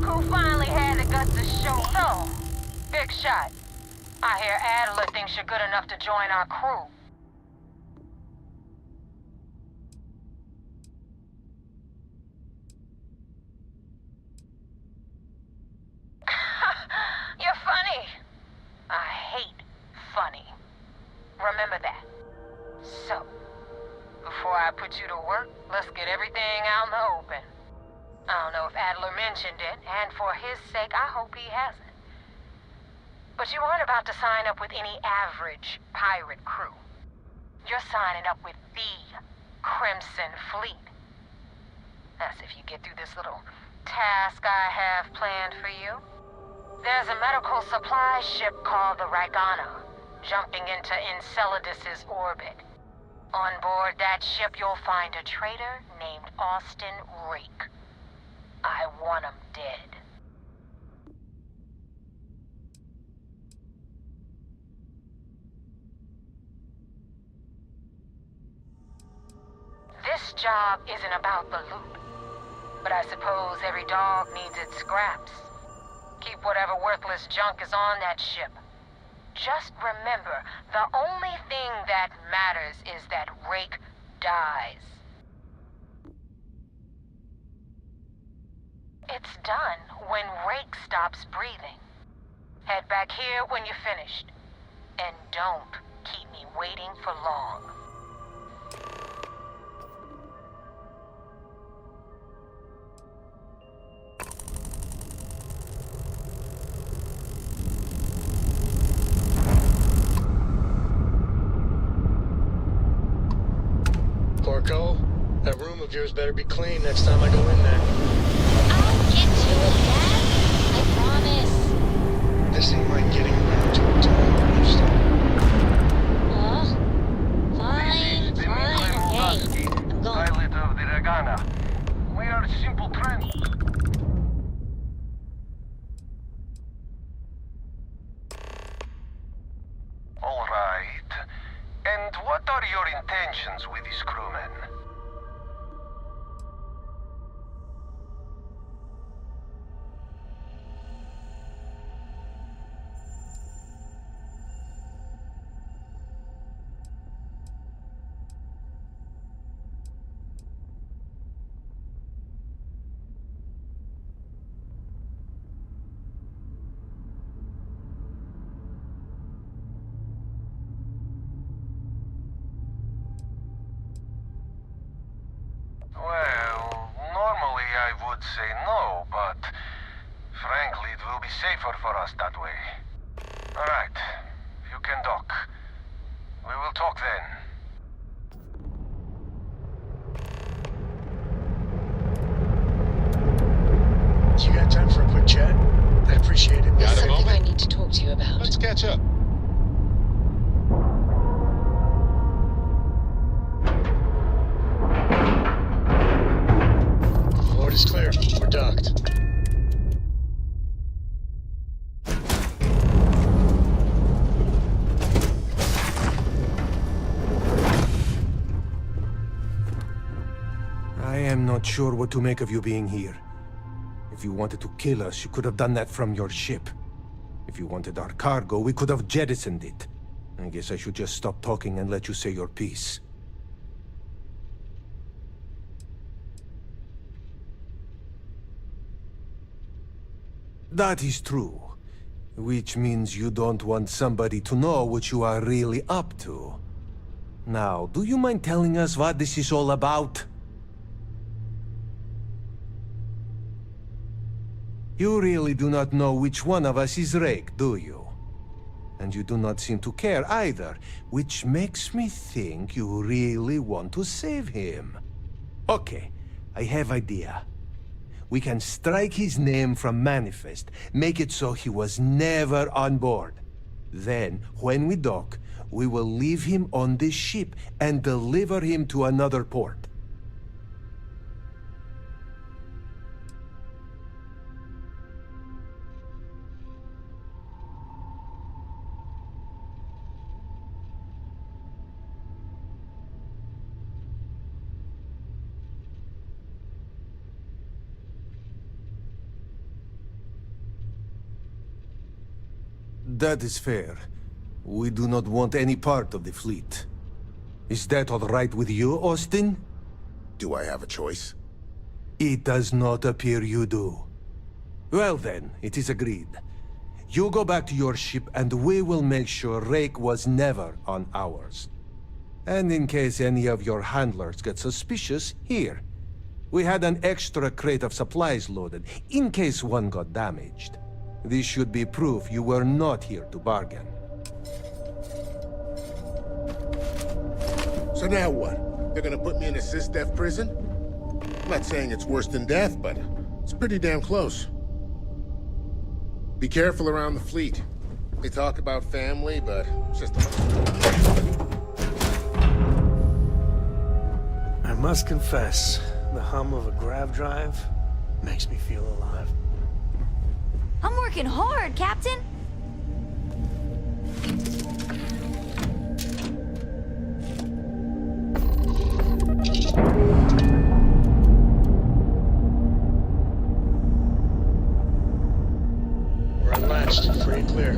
Who finally had the guts to show up? Big shot. I hear Adler thinks you're good enough to join our crew. You're funny. I hate funny. Remember that. So, before I put you to work, let's get everything out in the open. I don't know if Adler mentioned it, and for his sake, I hope he hasn't. But you aren't about to sign up with any average pirate crew. You're signing up with the Crimson Fleet. That's if you get through this little task I have planned for you. There's a medical supply ship called the Ragana, jumping into Enceladus's orbit. On board that ship, you'll find a traitor named Austin Rake. I want him dead. This This job isn't about the loot. But I suppose every dog needs its scraps. Keep whatever worthless junk is on that ship. Just remember, the only thing that matters is that Rake dies. It's done when Rake stops breathing. Head back here when you're finished. And don't keep me waiting for long. Porco, that room of yours better be clean next time I go in there. I'll get to it, Dad. I promise. This ain't like getting around to it tomorrow. Fine, okay. I'm going. Pilot of the Regana. We are simple trans. All right. And what are your intentions with these crewmen? Well, normally I would say no, but frankly it will be safer for us that way. Alright, you can dock. We will talk then. You got time for a quick chat? I'd appreciate it. There's something I need to talk to you about. Let's catch up. Port is clear. We're docked. I am not sure what to make of you being here. If you wanted to kill us, you could have done that from your ship. If you wanted our cargo, we could have jettisoned it. I guess I should just stop talking and let you say your piece. That is true. Which means you don't want somebody to know what you are really up to. Now, do you mind telling us what this is all about? You really do not know which one of us is Rake, do you? And you do not seem to care either, which makes me think you really want to save him. Okay, I have idea. We can strike his name from Manifest, make it so he was never on board. Then, when we dock, we will leave him on this ship and deliver him to another port. That is fair. We do not want any part of the fleet. Is that all right with you, Austin? Do I have a choice? It does not appear you do. Well then, it is agreed. You go back to your ship and we will make sure Rake was never on ours. And in case any of your handlers get suspicious, here. We had an extra crate of supplies loaded, in case one got damaged. This should be proof you were not here to bargain. So now what? They're gonna put me in a sys-def prison? I'm not saying it's worse than death, but it's pretty damn close. Be careful around the fleet. They talk about family, but it's just I must confess, the hum of a grav drive makes me feel alive. I'm working hard, Captain. free and clear.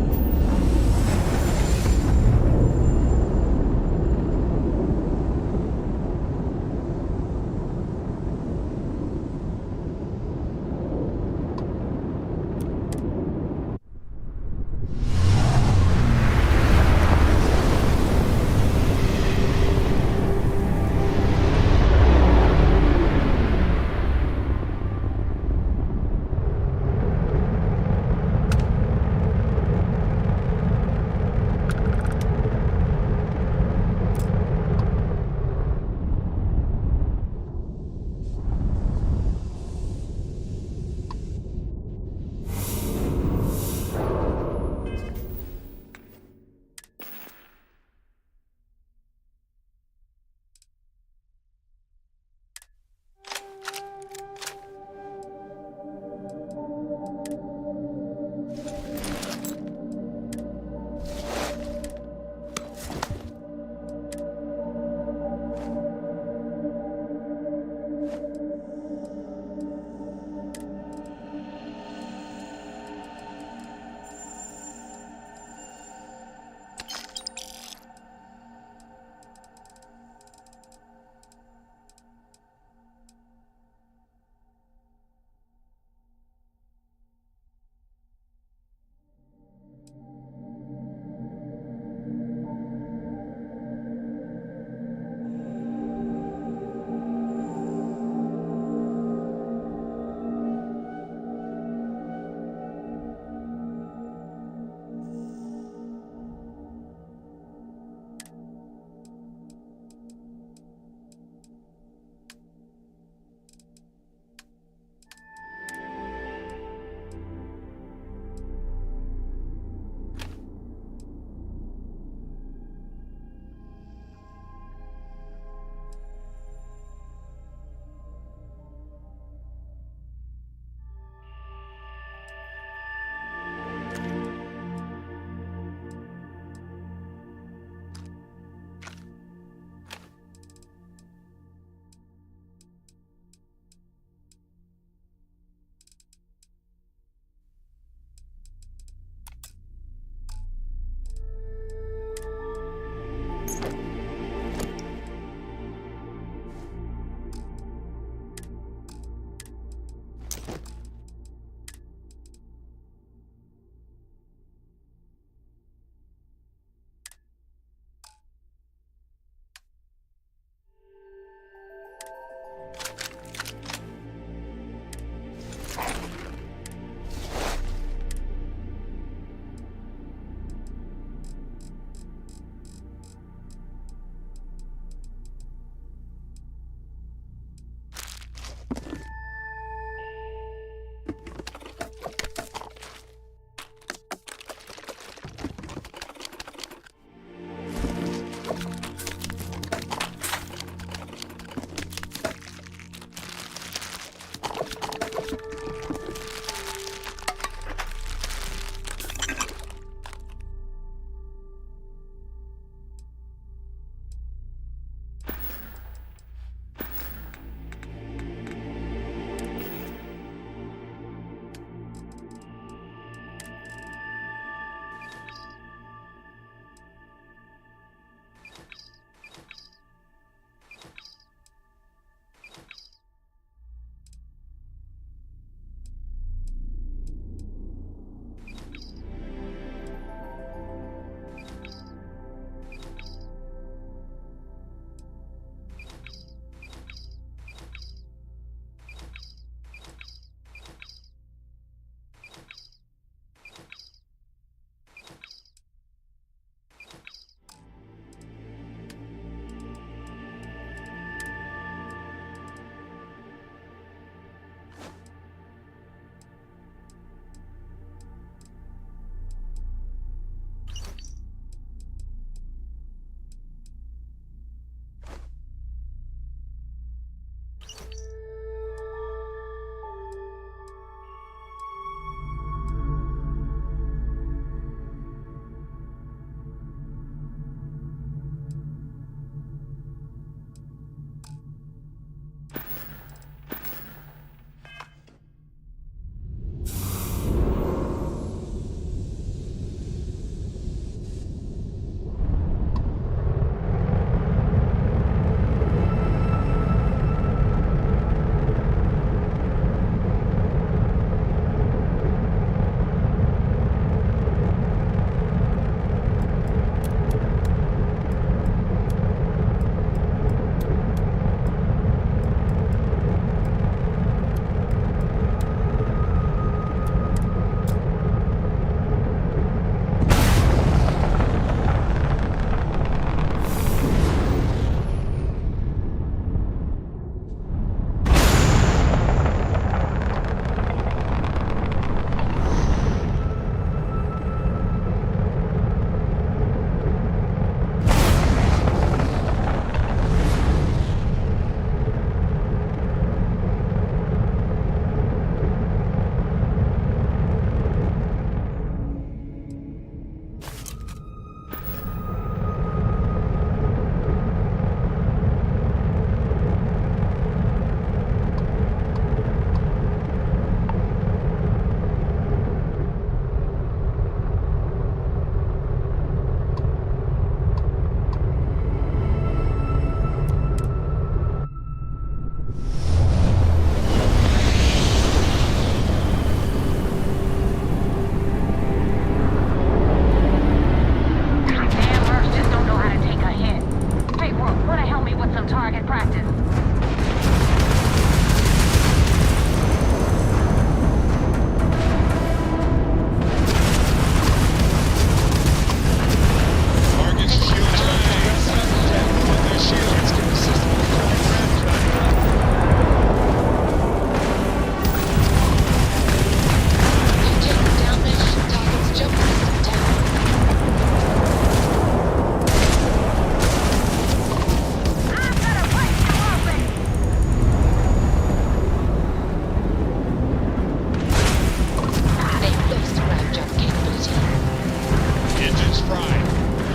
Prime.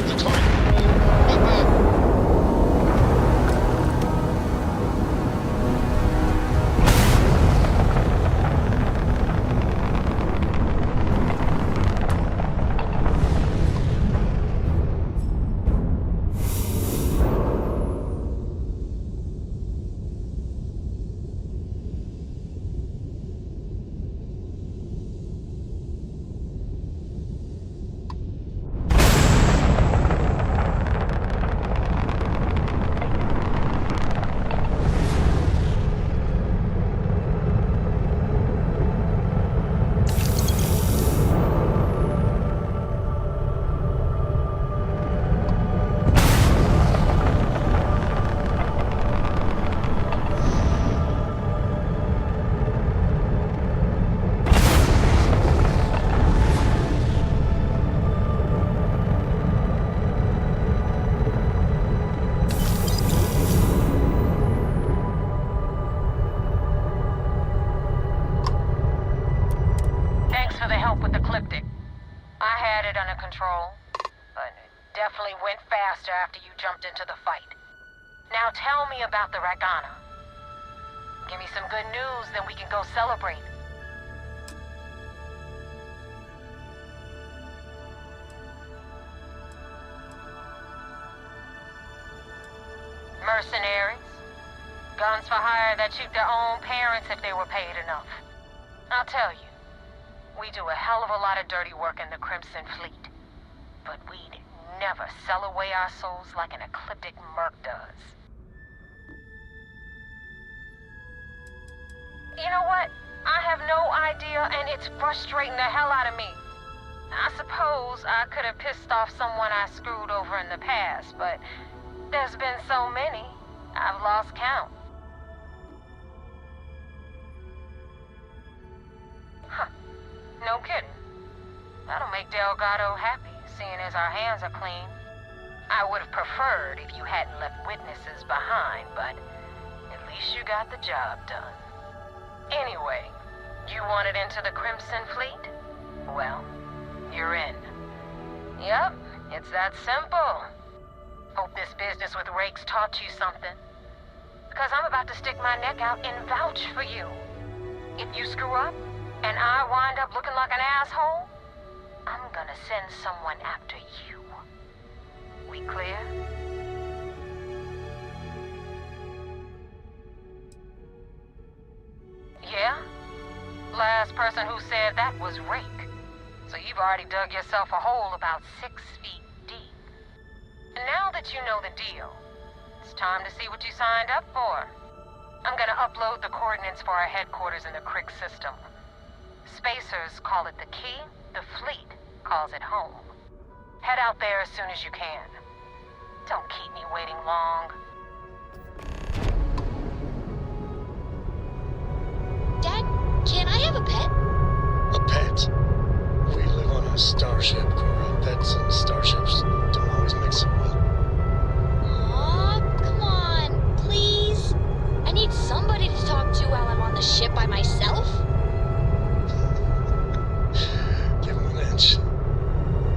Decline. Get back. control, but it definitely went faster after you jumped into the fight. Now tell me about the Ragana. Give me some good news, then we can go celebrate. Mercenaries. Guns for hire that shoot their own parents if they were paid enough. I'll tell you, we do a hell of a lot of dirty work in the Crimson Fleet. But we'd never sell away our souls like an ecliptic merc does. You know what? I have no idea, and it's frustrating the hell out of me. I suppose I could have pissed off someone I screwed over in the past, but there's been so many, I've lost count. Huh. No kidding. That'll make Delgado happy, seeing as our hands are clean. I would have preferred if you hadn't left witnesses behind, but at least you got the job done. Anyway, you wanted into the Crimson Fleet? Well, you're in. Yep, it's that simple. Hope this business with Rakes taught you something. Because I'm about to stick my neck out and vouch for you. If you screw up, and I wind up looking like an asshole, I'm gonna send someone after you. We clear? Yeah? Last person who said that was Rake. So you've already dug yourself a hole about 6 feet deep. And now that you know the deal, it's time to see what you signed up for. I'm gonna upload the coordinates for our headquarters in the Crick system. Spacers call it the key, the fleet calls it home. Head out there as soon as you can. Don't keep me waiting long. Dad, can I have a pet? A pet? We live on a starship, Cora. Pets and starships don't always mix it well. Aw, come on, please. I need somebody to talk to while I'm on the ship by myself. Give him an inch.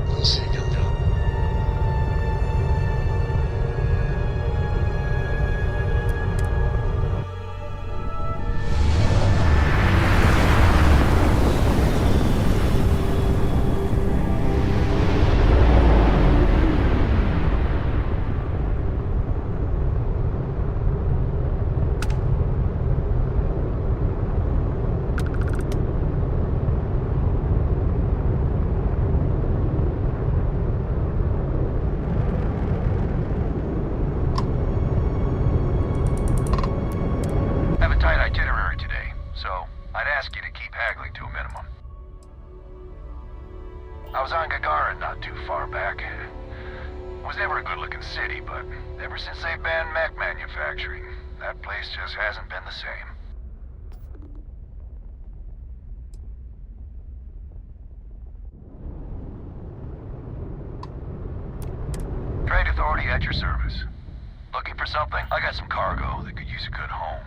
We'll see you come down. I was on Gagarin not too far back. It was never a good-looking city, but ever since they banned mech manufacturing, that place just hasn't been the same. Trade Authority at your service. Looking for something? I got some cargo that could use a good home.